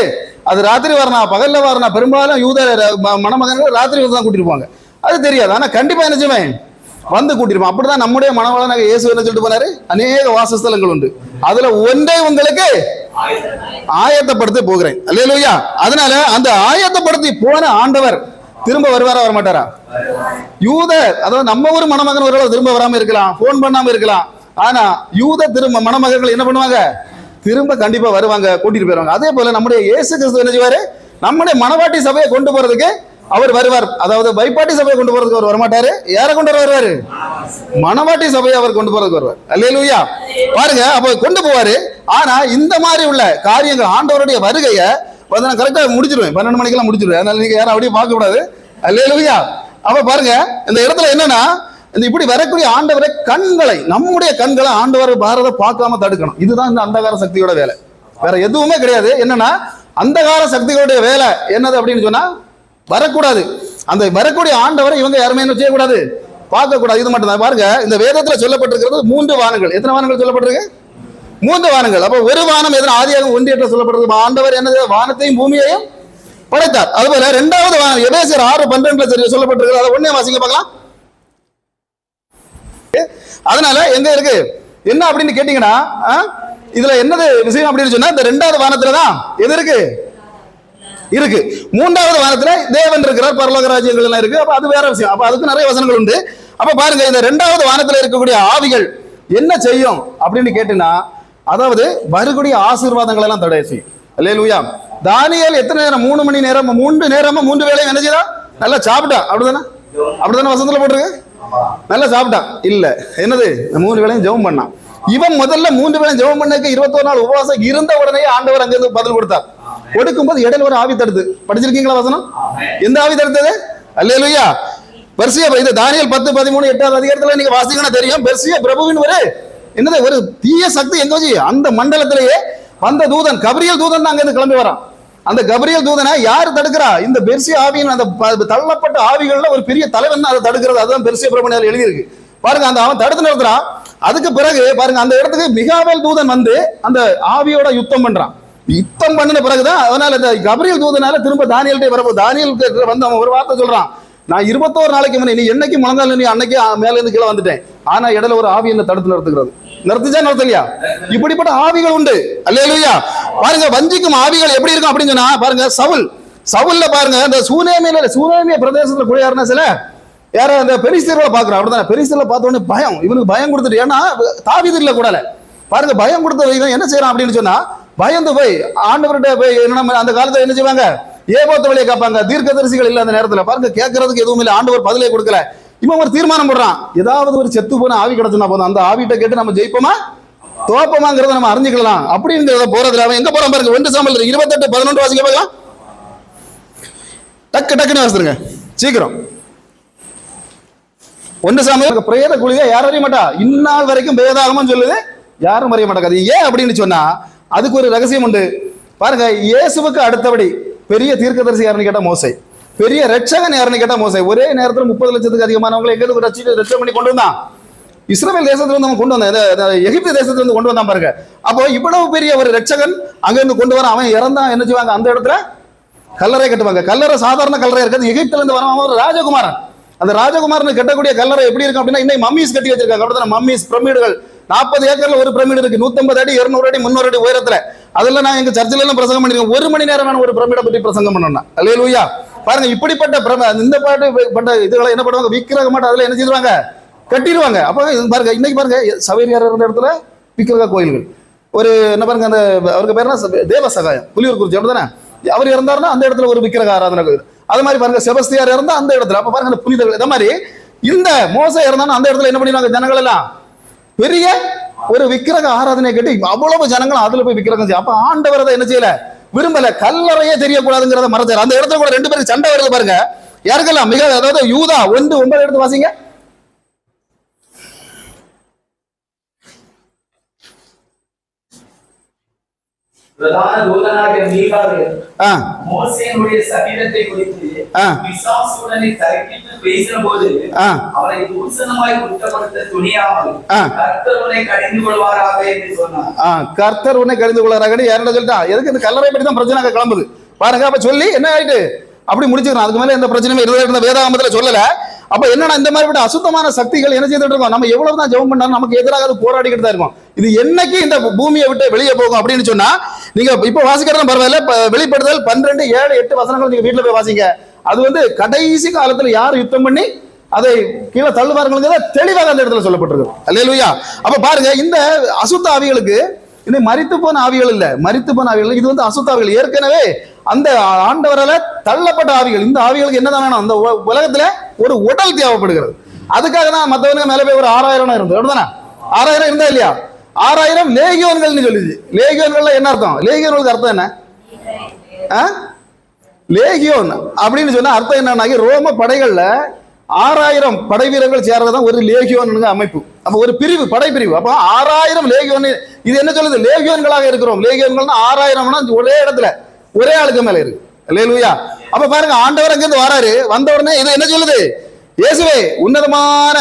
அது ராத்திரி வரணும் பகல்ல வரணும். பெரும்பாலும் யூத மணமகன்கள் ராத்திரி வந்து தான் கூட்டிட்டு போவாங்க, அது தெரியாது. ஆனால் கண்டிப்பா என்ன செய்வேன், வந்து கூட்டிருப்போம். அப்படிதான் நம்முடைய மணவாளனாக இயேசு என்ன சொல்லிட்டு போனாரு, அநேக வாசஸ்தலங்கள் உண்டு, அதுல ஒன்றை உங்களுக்கு ஆயத்தப்படுத்த போகிறேன். அல்லேலூயா. அதனால அந்த ஆயத்தப்படுத்தி போன ஆண்டவர் திரும்ப வருவாரா வர மாட்டாரா? யூத, அதாவது நம்ம ஒரு மணமகன் ஒருவேளை திரும்ப வராம இருக்கலாம், போன் பண்ணாம இருக்கலாம். ஆனா யூத திரும்ப மணமகன்கள் என்ன பண்ணுவாங்க, திரும்ப கண்டிப்பா வருவாங்க, கூட்டிட்டு போயிருவாங்க. அதே போல நம்முடைய இயேசு கிறிஸ்து என்ன செய்வாரு, நம்முடைய மணவாட்டி சபையை கொண்டு போறதுக்கு அவர் வருவார். அதாவது வைப்பாட்டி சபையை கொண்டு போறதுக்கு அவர் வரமாட்டாரு. யாரை கொண்டு வருவாரு, மணவாட்டி சபையை அவர் கொண்டு போறதுக்கு வருவார். அல்லேலூயா. பாருங்க, அப்ப கொண்டு போவாரு. ஆனா இந்த மாதிரி உள்ள காரியங்கள், ஆண்டவருடைய வருகைய நான் கரெக்டா முடிச்சிருவேன், 12 மணிக்கெல்லாம் முடிச்சிருவேன். அதனால நீங்க யாரும் அப்படியே பார்க்க கூடாது. அல்லேலூயா. அப்ப பாருங்க இந்த இடத்துல என்னன்னா, இந்த இப்படி வரக்கூடிய ஆண்டவரை கண்களை, நம்முடைய கண்களை ஆண்டவர் பாரத பார்க்காம தடுக்கணும். இதுதான் இந்த அந்தகார சக்தியோட வேலை, வேற எதுவுமே கிடையாது. என்னன்னா அந்தகார சக்திகளுடைய வேலை என்னது அப்படின்னு சொன்னா வரக்கூடாது. அந்த வரக்கூடிய ஆண்டவரை இவங்க யாருமே என்ன செய்யக்கூடாது, பார்க்க கூடாது. இது மட்டும் தான். பாருங்க இந்த வேதத்துல சொல்லப்பட்டிருக்கிறது 3 வானங்கள். எத்தனை வானங்கள் சொல்லப்பட்டிருக்கு? 3 வானங்கள். அப்ப ஒரு வானம் எதனா ஆதியாகமம் 1:8 சொல்லப்பட்டிருக்கு. ஆண்டவர் என்னது, வானத்தையும் பூமியையும் படைத்தார். அதுபோல 2வது வானம் எபேசியர் 6:12 சொல்லப்பட்டிருக்கு. அதை ஒண்ணே வாசிங்க பார்க்கலாம். அதனால எங்க இருக்கு என்ன அப்படின்னு கேட்டீங்கன்னா, இதுல என்னது விஷயம் அப்படின்னு சொன்னா, இந்த 2வது வானத்துலதான் எது இருக்கு இருக்கு. 3வது வானத்துல தேவன் இருக்கிறார், பரலோக ராஜ்யங்கள் எல்லாம் இருக்கு. அப்ப அது வேற விஷயம். அப்ப அதுக்கு நிறைய வசனங்கள் உண்டு. அப்ப பாருங்க இந்த 2வது வானத்துல இருக்கக்கூடிய ஆவிகள் என்ன செய்யும் அப்படின்னு கேட்டீங்கன்னா, அதாவது வரக்கூடிய ஆசீர்வாதங்கள் எல்லாம் தடை செய்யும். அல்லேலூயா. தானியேல் எத்தனை நேரம்? 3 மணி நேரம், 3 நேரமா 3 வேளையும் என்ன செய்யறா? நல்லா சாப்பிட்டா. அப்படிதானே? அப்படிதானே வசனத்துல போட்டிருக்கு. நல்லா சாப்பிட்டான். இல்ல என்னது, 3 வேளையும் ஜெபம் பண்ணான். இவன் முதல்ல 3 வேளையும் ஜெபம் பண்ணக்கு 21 நாள் உபவாசம் இருந்த உடனே ஆண்டவர் அங்கிருந்து பதில் கொடுத்தார். கொடுக்கும்போது இடையில ஒரு ஆவி தடுத்து. படிச்சிருக்கீங்களா வசனம்? எந்த ஆவி தடுத்தது? அல்லேலூயா. பெர்சியா, இது தானியேல் 10:13 8வது அதிகாரத்துல நீங்க வாசிங்கன்னா தெரியும். பெர்சியா பிரபுவின் ஒரு என்னது, ஒரு தீய சக்தி எங்க வச்சு அந்த மண்டலத்திலேயே வந்த தூதன், கபிரியல் தூதன் தான் அங்கிருந்து கிளம்பி வரான். அந்த கபிரியல் தூதனை யார் தடுக்கிறா? இந்த பெர்சியா ஆவியின் அந்த தள்ளப்பட்ட ஆவிகள்ல ஒரு பெரிய தலைவன் தான் அதை தடுக்கிறது. அதுதான் பெர்சியா பிரபுனியால் எழுதியிருக்கு. பாருங்க அந்த அவன் தடுத்து நிறுத்துறான். அதுக்கு பிறகு பாருங்க அந்த இடத்துக்கு மிகாவேல் தூதன் வந்து அந்த ஆவியோட யுத்தம் பண்றான். யுத்தம் பண்ணின பிறகுதான் அதனால இந்த கபிரியல் தூதனால திரும்ப தானியல்கிட்ட வரப்போ தானியல் வந்து அவன் ஒரு வார்த்தை சொல்றான், நான் 21 நாளைக்கு முன்னே, நீ என்னைக்கு முழங்கால நீ அன்னைக்கு மேல இருந்து கீழே வந்துட்டேன். ஆனா இடையில ஒரு ஆவி என்ன தடுத்து நிறுத்துகிறது. நிறுத்துச்சா நிறுத்தலையா? இப்படிப்பட்ட ஆவிகள் உண்டு. அல்லேலூயா. பாருங்க வஞ்சிக்கும் ஆவிகள் எப்படி இருக்கும் அப்படின்னு சொன்னா, பாருங்க சவுல்ல பாருங்க இந்த சூனேமிய பிரதேசத்துல குடியாருன்னா சில யார அந்த பெரிஸ்தீர்ல பாக்குறான். அப்படிதான் பெரிஸ்தீர்ல பார்த்த உடனே பயம், இவனுக்கு பயம் கொடுத்துட்டு, ஏன்னா தாவீது இல்ல கூடல பாருங்க பயம் கொடுத்த இவன் என்ன செய்யறான் அப்படின்னு சொன்னா, பயந்து போய் ஆண்டவர்கிட்ட போய் என்ன அந்த காலத்துல என்ன செய்வாங்க, ஏபோத்த வழியை காப்பாங்க. தீர்க்கதரிசிகள் இல்ல அந்த நேரத்துல. பாருங்க கேட்கறதுக்கு எதுவும் இல்லை, ஆண்டவர் பதிலே கொடுக்கல. இவன் ஒரு தீர்மானம் போடுறான், ஏதாவது ஒரு செத்து போன ஆவி கிடைச்சுனா போதும், அந்த ஆவிட்ட கேட்டு நம்ம ஜெயிப்போமா தோப்பமாங்கிறத நம்ம அறிஞ்சுக்கலாம் அப்படிங்கிறத போறதுல அவன் எங்க போறான் பாருங்க. 1 சாமுவேல் 28:11 வாசிக்க பார்க்கலாம். டக்குன்னு வாசிருங்க சீக்கிரம். 1 சாமுவேல் பிரேத குழியை யாரும் அறிய மாட்டா, இந்நாள் வரைக்கும் வேதாகமம் சொல்லுது, யாரும் அறிய மாட்டாங்க. ஏன் அப்படின்னு சொன்னா அதுக்கு ஒரு ரகசியம் உண்டு. பாருங்க இயேசுவுக்கு அடுத்தபடி பெரிய தீர்க்கதரிசி யாருன்னு கேட்டா மோசே, பெரிய ரட்சகன் யாருன்னு கேட்டா மோசே. ஒரே நேரத்தில் 30 லட்சத்துக்கு அதிகமானவங்களை எங்க ரட்சம் பண்ணி கொண்டு வந்தான். இஸ்ரவேல் தேசத்துல இருந்து அவன் கொண்டு வந்தான், எகிப்து தேசத்துல இருந்து கொண்டு வந்தான் பாருங்க. அப்போ இவ்வளவு பெரிய ஒரு ரட்சகன் அங்க இருந்து கொண்டு வர, அவன் இறந்தான் என்ன செய்வாங்க, அந்த இடத்துல கல்லறை கட்டுவாங்க. கல்லறை சாதாரண கல்லறை இருக்காது, எகிப்துல இருந்து வரவன் ஒரு ராஜகுமாரன். அந்த ராஜகுமாரன் கட்டக்கூடிய கல்லறை எப்படி இருக்கும் அப்படின்னா, இன்னைக்கு மம்மீஸ் கட்டி வச்சிருக்காங்க. அப்படிதான் மம்மீஸ் பிரமிடுகள் 40 ஏக்கர்ல ஒரு பிரமிடு இருக்கு, 150 அடி 200 அடி 300 அடி உயரத்துல. அதெல்லாம் நான் எங்க சர்ச்சில எல்லாம் பிரசங்கம் பண்ணிருக்கேன். 1 மணி நேரம் ஒரு பிரமிடை பற்றி பிரசங்கம் பண்ணோம்னா. அல்லேலூயா. பாருங்க இப்படிப்பட்ட இந்த பட்ட இதுகளை என்ன பண்ணுவாங்க, விக்கிரக மாட்டோம் அதுல என்ன செய்வாங்க, கட்டிடுவாங்க. அப்ப பாருங்க இன்னைக்கு பாருங்க சவேரியார் இருந்த இடத்துல விக்கிரக கோயில்கள். ஒரு என்ன பாருங்க, அந்த அவருக்கு பேர் என்ன, தேவ சகாயம் புலியூர் குறிச்சி அப்படிதானே, அவர் இறந்தாருன்னா அந்த இடத்துல ஒரு விக்கிரக ஆராதனை கோயில். அது மாதிரி பாருங்க செபஸ்தியார் இருந்தா அந்த இடத்துல. அப்ப பாருங்க புனிதர்கள். இந்த மாதிரி இந்த மோசே இருந்தாலும் அந்த இடத்துல என்ன பண்ணிடுவாங்க, ஜனங்கள் எல்லாம் பெரிய ஒரு விக்கிரக ஆராதனை கட்டி அவ்வளவு ஜனங்கள் அதுல போய் விக்கிரகம் செய்யும். அப்ப ஆண்டவர் அதை என்ன செய்யல, விரும்பல, கல்லறையே தெரியக்கூடாதுங்கிறத மறந்தார். அந்த இடத்துல கூட 2 பேருக்கு சண்டை வருது பாருங்க. யாருக்கெல்லாம் மிக, அதாவது யூதா 1:9 எடுத்து வாசிங்க. பிரதான தூதனாகிய மீகாவேல் மோசேயினுடைய சரீரத்தை குறித்து பிசாசுடனே தர்க்கித்து பேசினபோது அவரை தூஷணமாய் குற்றப்படுத்த துணியாமல் கர்த்தர் உன்னை கடிந்து கொள்வாராக என்று சொன்னார். கர்த்தர் உன்னை கடிந்து கொள்வாராக யாரோட சொல்லிட்டா, எதுக்கு இந்த கல்லறை பற்றி தான் பிரச்சனை கிளம்புது பாருங்க. அப்ப சொல்லி என்ன ஆயிட்டு அப்படி முடிச்சுக்கிறோம். அதுக்கு மேல எந்த பிரச்சனையும் இருந்த வேதாகமத்துல சொல்லல. அப்ப என்னன்னா இந்த மாதிரி அசுத்தமான சக்திகள் என்ன செய்துட்டு இருக்கோம், நம்ம எவ்வளவுதான் ஜெபம் பண்ணாலும் நமக்கு எதிராக போராடிக்கிட்டு தான் இருக்கும். இது என்னைக்கு இந்த பூமியை விட்டு வெளியே போகும் அப்படின்னு சொன்னா, நீங்க இப்ப வாசிக்கிறதா பரவாயில்ல, வெளிப்படுதல் 12, 7, 8 வசனங்கள் நீங்க வீட்டுல போய் வாசிங்க. அது வந்து கடைசி காலத்துல யார் யுத்தம் பண்ணி அதை கீழே தள்ளுவார்கள் தெளிவாக அந்த இடத்துல சொல்லப்பட்டிருக்கு. அல்லேலூயா. அப்ப பாருங்க இந்த அசுத்த ஆவிகளுக்கு இது மரித்து போன ஆவிகள் இல்ல, மரித்து போன ஆவிகள் இது வந்து அசுத்த ஆவிகள். ஏற்கனவே அந்த ஆண்டவரால தள்ளப்பட்ட ஆவிகள். இந்த ஆவிகளுக்கு என்னதான் வேணும், அந்த உலகத்துல ஒரு உடல் தேவைப்படுகிறது. அதுக்காக தான் மற்றவங்க மேல போய் ஒரு 6000 இருந்தது. அப்படிதானே 6000 இருந்தா இல்லையா, 6000 லேகியோன்கள் சொல்லுது. லேகியோன்கள் என்ன அர்த்தம், லேகியோன்களுக்கு அர்த்தம் என்ன, லேகியோன் அப்படின்னு சொன்னா அர்த்தம் என்னன்னா, ரோம படைகள்ல 6000 படை வீரர்கள் சேர்றதுதான் ஒரு லேகியோன் அமைப்பு. அப்ப ஒரு பிரிவு, படை பிரிவு. அப்ப 6000 லேகியோன். இது என்ன சொல்லுது? லேகியோன்களாக இருக்கிறோம். லேகியோன்கள்னா 6000 ஒரே இடத்துல ஒரே ஆளுக்கு மேல இருக்கு. அல்லேலூயா. அப்ப பாருங்க, ஆண்டவர் அங்கிருந்து வராரு. வந்த உடனே இது என்ன சொல்லுது? இயேசுவே உன்னதமான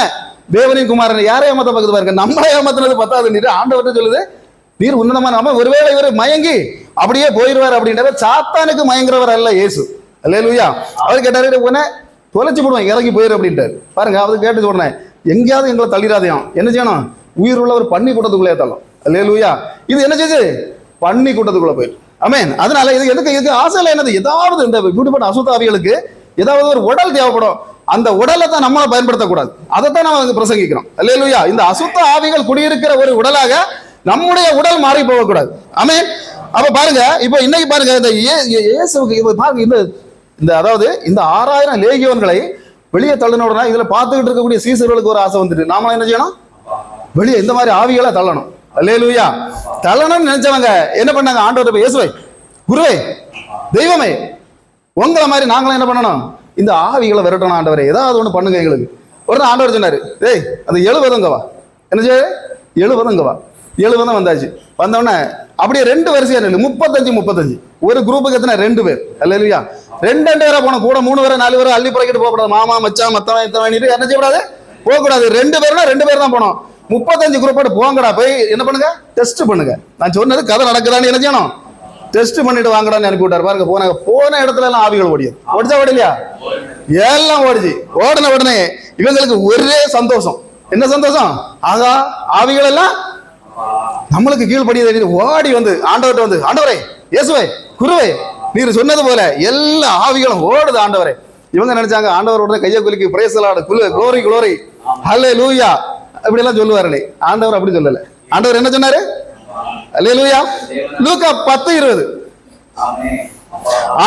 தேவனின் குமாரன். யாரை ஏமாத்த பக்கத்து பாருங்க, நம்மளை ஏமாத்தினது பத்தாது. ஆண்டவர் சொல்லுது, நீர் உன்னதமான. அவன் ஒருவேளை இவர் மயங்கி அப்படியே போயிடுவார் அப்படின்ற சாத்தானுக்கு மயங்குறவர் அல்ல இயேசு. அல்லேலூயா. அவர் கேட்டாரு, உடனே தொலைச்சு போடுவேன், இறங்கி போயிரு அப்படின்ட்டாரு. பாருங்க, அவர் கேட்டு உடனே எங்கேயாவது எங்களை தள்ளிடாதையும் என்ன செய்யணும்? உயிர் உள்ளவர் பன்னி கூட்டத்துக்குள்ளே தள்ளும். அல்லேலூயா. இது என்ன செய்யுது? பன்னி கூட்டத்துக்குள்ள போயிட்டு. ஆமென். அதனால இது எதுக்கு ஆசையில என்னது? ஏதாவது இந்த இப்படிப்பட்ட அசுத்தாவிகளுக்கு ஏதாவது ஒரு உடல் தேவைப்படும். அந்த உடலை தான் நம்மளை பயன்படுத்தக்கூடாது. அதைத்தான் நம்ம பிரசங்கிக்கிறோம். அல்லேலூயா. இந்த அசுத்த ஆவிகள் குடியிருக்கிற ஒரு உடலாக நம்முடைய உடல் மாறி போகக்கூடாது. ஆமென். அப்ப பாருங்க, இப்ப இன்னைக்கு பாருங்க, இந்த இயேசுவுக்கு பாருங்க, இந்த அதாவது இந்த 6000 லேகியோன்களை வெளியே தள்ளின உடனே இதுல பார்த்துக்கிட்டு இருக்கக்கூடிய சீசர்களுக்கு ஒரு ஆசை வந்துட்டு, நாம என்ன செய்யணும்? வெளியே இந்த மாதிரி ஆவிகளை தள்ளணும். அல்லேலூயா. தள்ளணும்னு நினைச்சவங்க என்ன பண்ணாங்க? ஆண்டவர்கிட்ட போய், இயேசுவே, குருவே, தெய்வமே, உங்களை மாதிரி நாங்களும் என்ன பண்ணணும்? இந்த ஆவிகளை விரட்டணும் ஆண்டவரே, ஏதாவது ஒண்ணு பண்ணுங்க எங்களுக்கு. ஒரு ஆண்டவர் சொன்னாரு, டேய் அந்த 70 வா. என்ன செய்ய? 70 வா. 70 வந்தாச்சு. வந்தோடனே அப்படியே 2 வரிசையா நில்லு. 35 ஒரு குரூப்புக்கு எத்தனை? 2 பேர். அல்லேலூயா. 2 பேரா போனோம். கூட 3 பேரை 4 பேரை அள்ளி பறக்கிட்டு போகக்கூடாது. மாமா மச்சான் மத்தவன் இத்தவன் என்ன செய்யக்கூடாது? போகக்கூடாது. 2 பேர்னா 2 பேர் தான் போனோம். 35 குரூப்போட போங்கடா. போய் என்ன பண்ணுங்க? டெஸ்ட் பண்ணுங்க. நான் சொன்னது கதை நடக்குதான்னு என்ன செய்யணும்? டெஸ்ட் பண்ணிட்டு வாங்கடான்னு அனுப்பி விட்டார். பாருங்க, போன இடத்துல எல்லாம் ஆவிகள் ஓடியது. ஓடிச்சா ஓடலையா? எல்லாம் ஓடிச்சு. ஓடின உடனே இவங்களுக்கு ஒரே சந்தோஷம். என்ன சந்தோஷம்? ஆகா, ஆவிகள் எல்லாம் நம்மளுக்கு கீழ்படியது. ஓடி வந்து ஆண்டவர்கிட்ட வந்து, ஆண்டவரே, இயேசுவே, குருவே, நீர் சொன்னது போல எல்லா ஆவிகளும் ஓடுது ஆண்டவரே. இவங்க நினைச்சாங்க ஆண்டவர் உடனே கையை குலுக்கி praise the Lord, glory glory, hallelujah அப்படி எல்லாம் சொல்லுவாரு. ஆண்டவர் அப்படி சொல்லல. ஆண்டவர் என்ன சொன்னாரு? அல்லேலூயா. லூக்கா 10:20,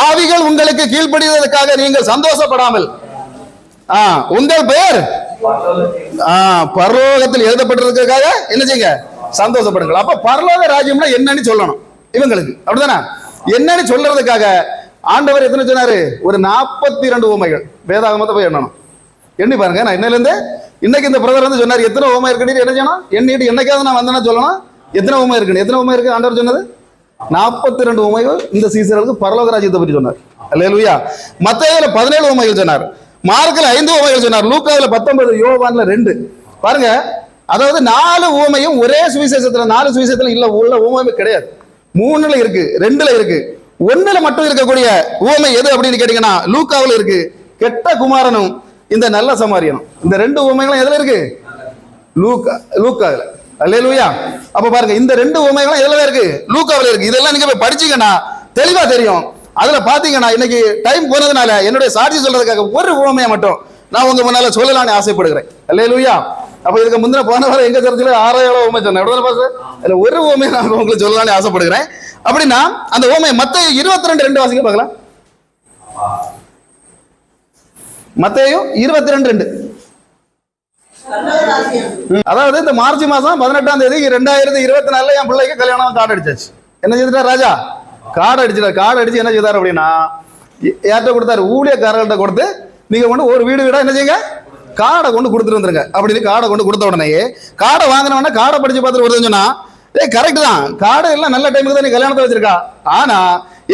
ஆவிகள் உங்களுக்கு கீழ்ப்படிவதற்காக நீங்கள் சந்தோஷப்படாமல் உங்கள் பெயர் பரலோகத்தில் எழுதப்பட்டிருக்கிறதுக்காக என்ன செய்யுங்க? சந்தோஷப்படுங்கள். அப்ப பரலோக ராஜ்யம்னா என்னன்னு சொல்லணும் இவங்களுக்கு, அப்படிதானே? என்னன்னு சொல்றதுக்காக ஆண்டவர் எத்தனை சொன்னாரு? ஒரு 42 உவமைகள் வேதாகமத்தை போய் எண்ணணும். எண்ணி பாருங்க. நான் இன்னையில இருந்து இன்னைக்கு இந்த பிரதர் வந்து சொன்னார், எத்தனை உவமை இருக்குன்னு என்ன செய்யணும்? எண்ணிட்டு என்னைக்காவது நான் வந்தேன்னா சொல்லணும் எத்தனை உவமை இருக்குன்னு. எத்தனை உவமை இருக்கு ஆண்டவர் சொன்னது? 42 உவமைகள் இந்த சீசர்களுக்கு பரலோக ராஜ்யத்தை பற்றி சொன்னார். அல்லேலூயா. மத்தேயுல 17 உவமைகள் சொன்னார். மார்க்ல 5 உவமைகள் சொன்னார். லூக்காவுல 19, யோவான்ல 2. பாருங்க, அதாவது 4 உவமையும் ஒரே சுவிசேஷத்துல, 4 சுவிசேஷத்துல இல்ல உள்ள உவமை கிடையாது. 3ல இருக்கு, 2ல இருக்கு. 1ல மட்டும் இருக்கக்கூடிய உவமை எது அப்படின்னு கேட்டீங்கன்னா லூக்காவுல இருக்கு. கெட்ட குமாரனும் இந்த நல்ல சமாரியனும். இந்த 2 உவமைகளும் எதுல இருக்கு? லூக்காவுல. அல்லேலூயா. அப்ப பாருங்க, இந்த 2 உவமைகளும் எதுல இருக்கு? லூக்காவுல இருக்கு. இதெல்லாம் நீங்க போய் படிச்சீங்கன்னா தெளிவா தெரியும். அதுல பாத்தீங்கன்னா இன்னைக்கு டைம் போனதுனால என்னுடைய சாட்சி சொல்றதுக்காக ஒரு உவமையை மட்டும் நான் உங்க முன்னால சொல்லலாம்னு ஆசைப்படுகிறேன். அல்லேலூயா. அப்ப இதுக்கு முந்தின போன வாரம் எங்க சர்ச்சில் 6 உவமை சொன்னேன். அதுல ஒரு உவமையை நான் உங்களுக்கு சொல்லலாம்னு ஆசைப்படுகிறேன். அப்படின்னா அந்த உவமை மத்தேயு 22:2 வாசிங்க பார்க்கலாம். மத்தேயு 22:2. அதாவது இந்த மார்ச் மாசம் 18ஆம் தேதி 2024 என் பிள்ளைக்கு கல்யாணம் கார்டு அடிச்சாச்சு. என்ன செய்தார் ராஜா? கார்டு அடிச்சார். கார்டு அடிச்சு என்ன செய்தார் அப்படின்னா யார்கிட்ட கொடுத்தாரு? ஊழியக்காரர்கள்ட்ட கொடுத்து, நீங்க கொண்டு ஒரு வீடு வீடா என்ன செய்யுங்க? கார்டை கொண்டு கொடுத்துட்டு வந்துருங்க அப்படின்னு கார்டை கொண்டு கொடுத்த உடனே கார்டை வாங்கினவொடனே கார்டை படிச்சு பார்த்துட்டு வருதுன்னு சொன்னா, கரெக்ட் தான், கார்டு எல்லாம் நல்ல டைமுக்கு தான் நீ கல்யாணத்தை வச்சிருக்கா. ஆனா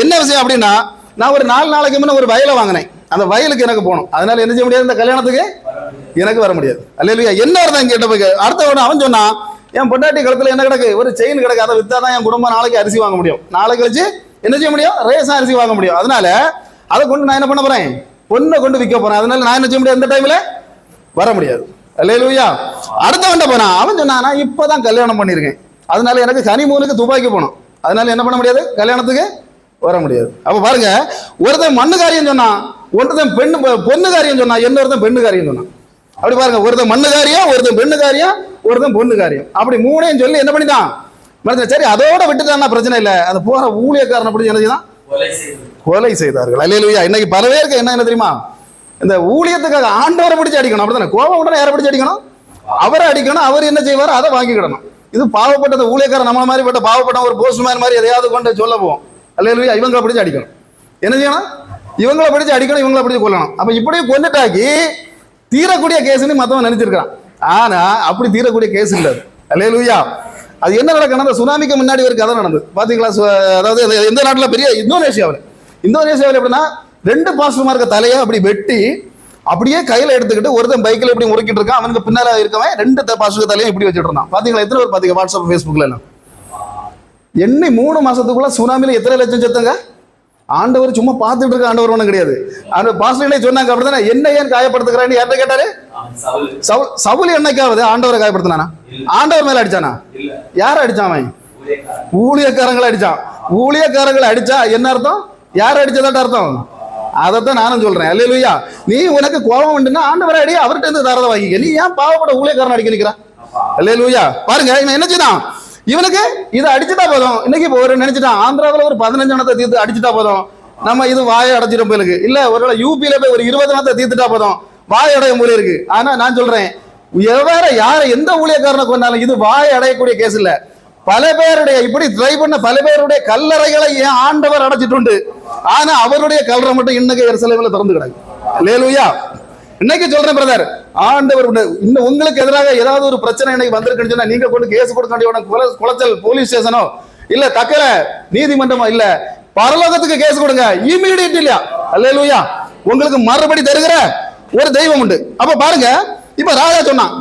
என்ன விஷயம் அப்படின்னா, நான் ஒரு 4 நாளைக்கு முன்ன ஒரு வயலை வாங்கினேன். அந்த வயலுக்கு எனக்கு போகணும். அதனால என்ன செய்ய முடியாது? இந்த கல்யாணத்துக்கு எனக்கு வர முடியாது. அல்லேலூயா. என்ன வருதான் கேட்ட போய் அடுத்த உடனே அவன் சொன்னான், என் பொண்டாட்டி கழுத்துல என்ன கிடக்கு? ஒரு செயின் கிடக்கு. அதை வித்தாதான் என் குடும்பம் நாளைக்கு அரிசி வாங்க முடியும். நாளைக்கு கழிச்சு என்ன செய்ய முடியும்? ரேஷன் அரிசி வாங்க முடியும். அதனால அதை கொண்டு நான் என்ன பண்ண போறேன்? பொண்ணை கொண்டு விற்க போறேன். அதனால நான் என்ன செய்ய முடியாது? இந்த டைம்ல வர முடியாது. அல்லேலூயா. அடுத்த வண்ட போனா அவன் சொன்னா, நான் இப்பதான் கல்யாணம் பண்ணிருக்கேன், அதனால எனக்கு ஹனிமூனுக்கு துபாய்க்கு போகணும், அதனால என்ன பண்ண முடியாது? கல்யாணத்துக்கு வர முடியாது. அப்ப பாருங்க, ஒருத்தன் மண்ணு காரியம் சொன்னான், ஒருத்தன் பொண்ணு காரியம் சொன்னான், இன்னொருத்தன் பெண்ணு காரியம் சொன்னான். அப்படி பாருங்க, ஒருத்தன் மண்ணு காரியம், ஒருத்தன் பெண்ணு காரியம், ஒருத்தன் பொண்ணு காரியம். அப்படி 3ஐயும் சொல்லி என்ன பண்ணிட்டான்? சரி அதோட விட்டுட்டான்னா பிரச்சனை இல்லை. அது போற ஊழியக்காரன் அப்படி என்ன செய்தான்? கொலை செய்தார்கள். அல்லேலூயா. இன்னைக்கு பல பேருக்கு என்ன தெரியுமா? இந்த ஊழியத்துக்காக ஆண்டவரை பிடிச்சு அடிக்கணும். அப்படித்தானே? கோபம் உடனே யாரை பிடிச்சு அடிக்கணும்? அவரை அடிக்கணும். அவர் என்ன செய்வார்? அதை வாங்கிக்கிடணும். இது பாவப்பட்டது ஊழியக்காரன் நம்மள மாதிரி பட்ட பாவப்பட்ட ஒரு போஸ்ட்மேன் மாதிரி எதையாவது கொண்டு சொல்ல போவோம். அல்லேலூயா. இவங்களை பிடிச்சு அடிக்கணும். என்ன செய்யணும்? இவங்களை பிடிச்சு அடிக்கணும், இவங்களை பிடிச்சு கொல்லணும். அப்ப இப்படியே கொண்டுட்டாக்கி தீரக்கூடிய கேஸ்ன்னு மத்தவன் நினைச்சிருக்கான். ஆனா அப்படி தீரக்கூடிய கேஸ் இல்ல. அல்லேலூயா. அது என்ன நடக்கணும்? அந்த சுனாமிக்கு முன்னாடி ஒரு கதை நடந்தது பாத்தீங்களா? அதாவது எந்த நாட்டுல, பெரிய இந்தோனேஷியாவில் எப்படின்னா 2 பாஸ்டர்மார்க்க தலையை அப்படி வெட்டி அப்படியே கையில எடுத்துக்கிட்டு ஒருத்தன் பைக்கில் இப்படி முறுக்கிட்டு இருக்கான், அவனுக்கு பின்னால இருக்கவன் 2 பாஸ்டர் தலையும் இப்படி வச்சுட்டு இருந்தான். பாத்தீங்களா? எத்தனை பேர் பாத்தீங்க வாட்ஸ்அப் ஃபேஸ்புக்ல எல்லாம்? எண்ணி 3 மாசத்துக்குள்ள சுனாமில எத்தனை லட்சம் செத்தங்க? ஆண்டவர் சும்மா பார்த்துட்டு இருக்க ஆண்டவர் ஒன்றும் கிடையாது. அந்த பாஸ்டர்களே சொன்னாங்க அப்படித்தானே, என்ன ஏன் காயப்படுத்துக்கிறான்னு யார்கிட்ட கேட்டாரு? சவுல் என்னைக்காவது ஆண்டவரை காயப்படுத்தினானா? ஆண்டவர் மேல அடிச்சானா? யார அடிச்சான்? ஊழியக்காரங்களை அடிச்சான். ஊழியக்காரங்களை அடிச்சா என்ன அர்த்தம்? யார் அடிச்சதாட்ட அர்த்தம்? அதைத்தான் நானும் சொல்றேன். அல்லேலூயா. நீ உனக்கு கோபம் உண்டுன்னா ஆண்டவரை அடி, அவர்கிட்ட இருந்து தாரதை வாங்கிக்க. நீ ஏன் பாவப்பட ஊழியக்காரன் அடிக்க நிற்கிறான்? அல்லேலூயா. பாருங்க, இவன் என்ன செய்தான்? இவனுக்கு இதை அடிச்சுட்டா போதும். இன்னைக்கு இப்போ ஒரு நினைச்சிட்டான், ஆந்திராவில் ஒரு 15 ஜனத்தை தீர்த்து அடிச்சுட்டா போதும், நம்ம இது வாயை அடைச்சிடும் போயிருக்கு. இல்ல ஒருவேளை யூபியில போய் ஒரு 20 ஜனத்தை தீர்த்துட்டா போதும், வாய் அடைய போல இருக்கு. ஆனா நான் சொல்றேன், எவ்வாறு யாரை எந்த ஊழியக்காரனை கொண்டாலும் இது வாய் அடையக்கூடிய கேஸ் இல்ல. பல பேருடைய இப்படி ட்ரை பண்ண பல பேருடைய கல்லறைகளை ஏன் ஆண்டவர் அடைச்சிட்டு உண்டு. ஆனா அவருடைய கல்லறை மட்டும் இன்னைக்கு எருசலேமில் திறந்து கிடக்கு. அல்லேலூயா. இன்னைக்கு சொல்றேன் பிரதர், ஆண்டவர் இன்னும் உங்களுக்கு எதிராக ஏதாவது ஒரு பிரச்சனை இன்னைக்கு வந்திருக்குன்னு சொன்னா நீங்க கொண்டு கேஸ் கொடுக்க வேண்டிய குளச்சல் போலீஸ் ஸ்டேஷனோ இல்ல தக்கல நீதிமன்றமோ இல்ல, பரலோகத்துக்கு கேஸ் கொடுங்க இமீடியட். இல்லையா? அல்லேலூயா. உங்களுக்கு மறுபடி தருகிற ஒரு தெய்வம் உண்டு. அப்ப பாருங்க, இப்ப ராஜா சொன்னான்,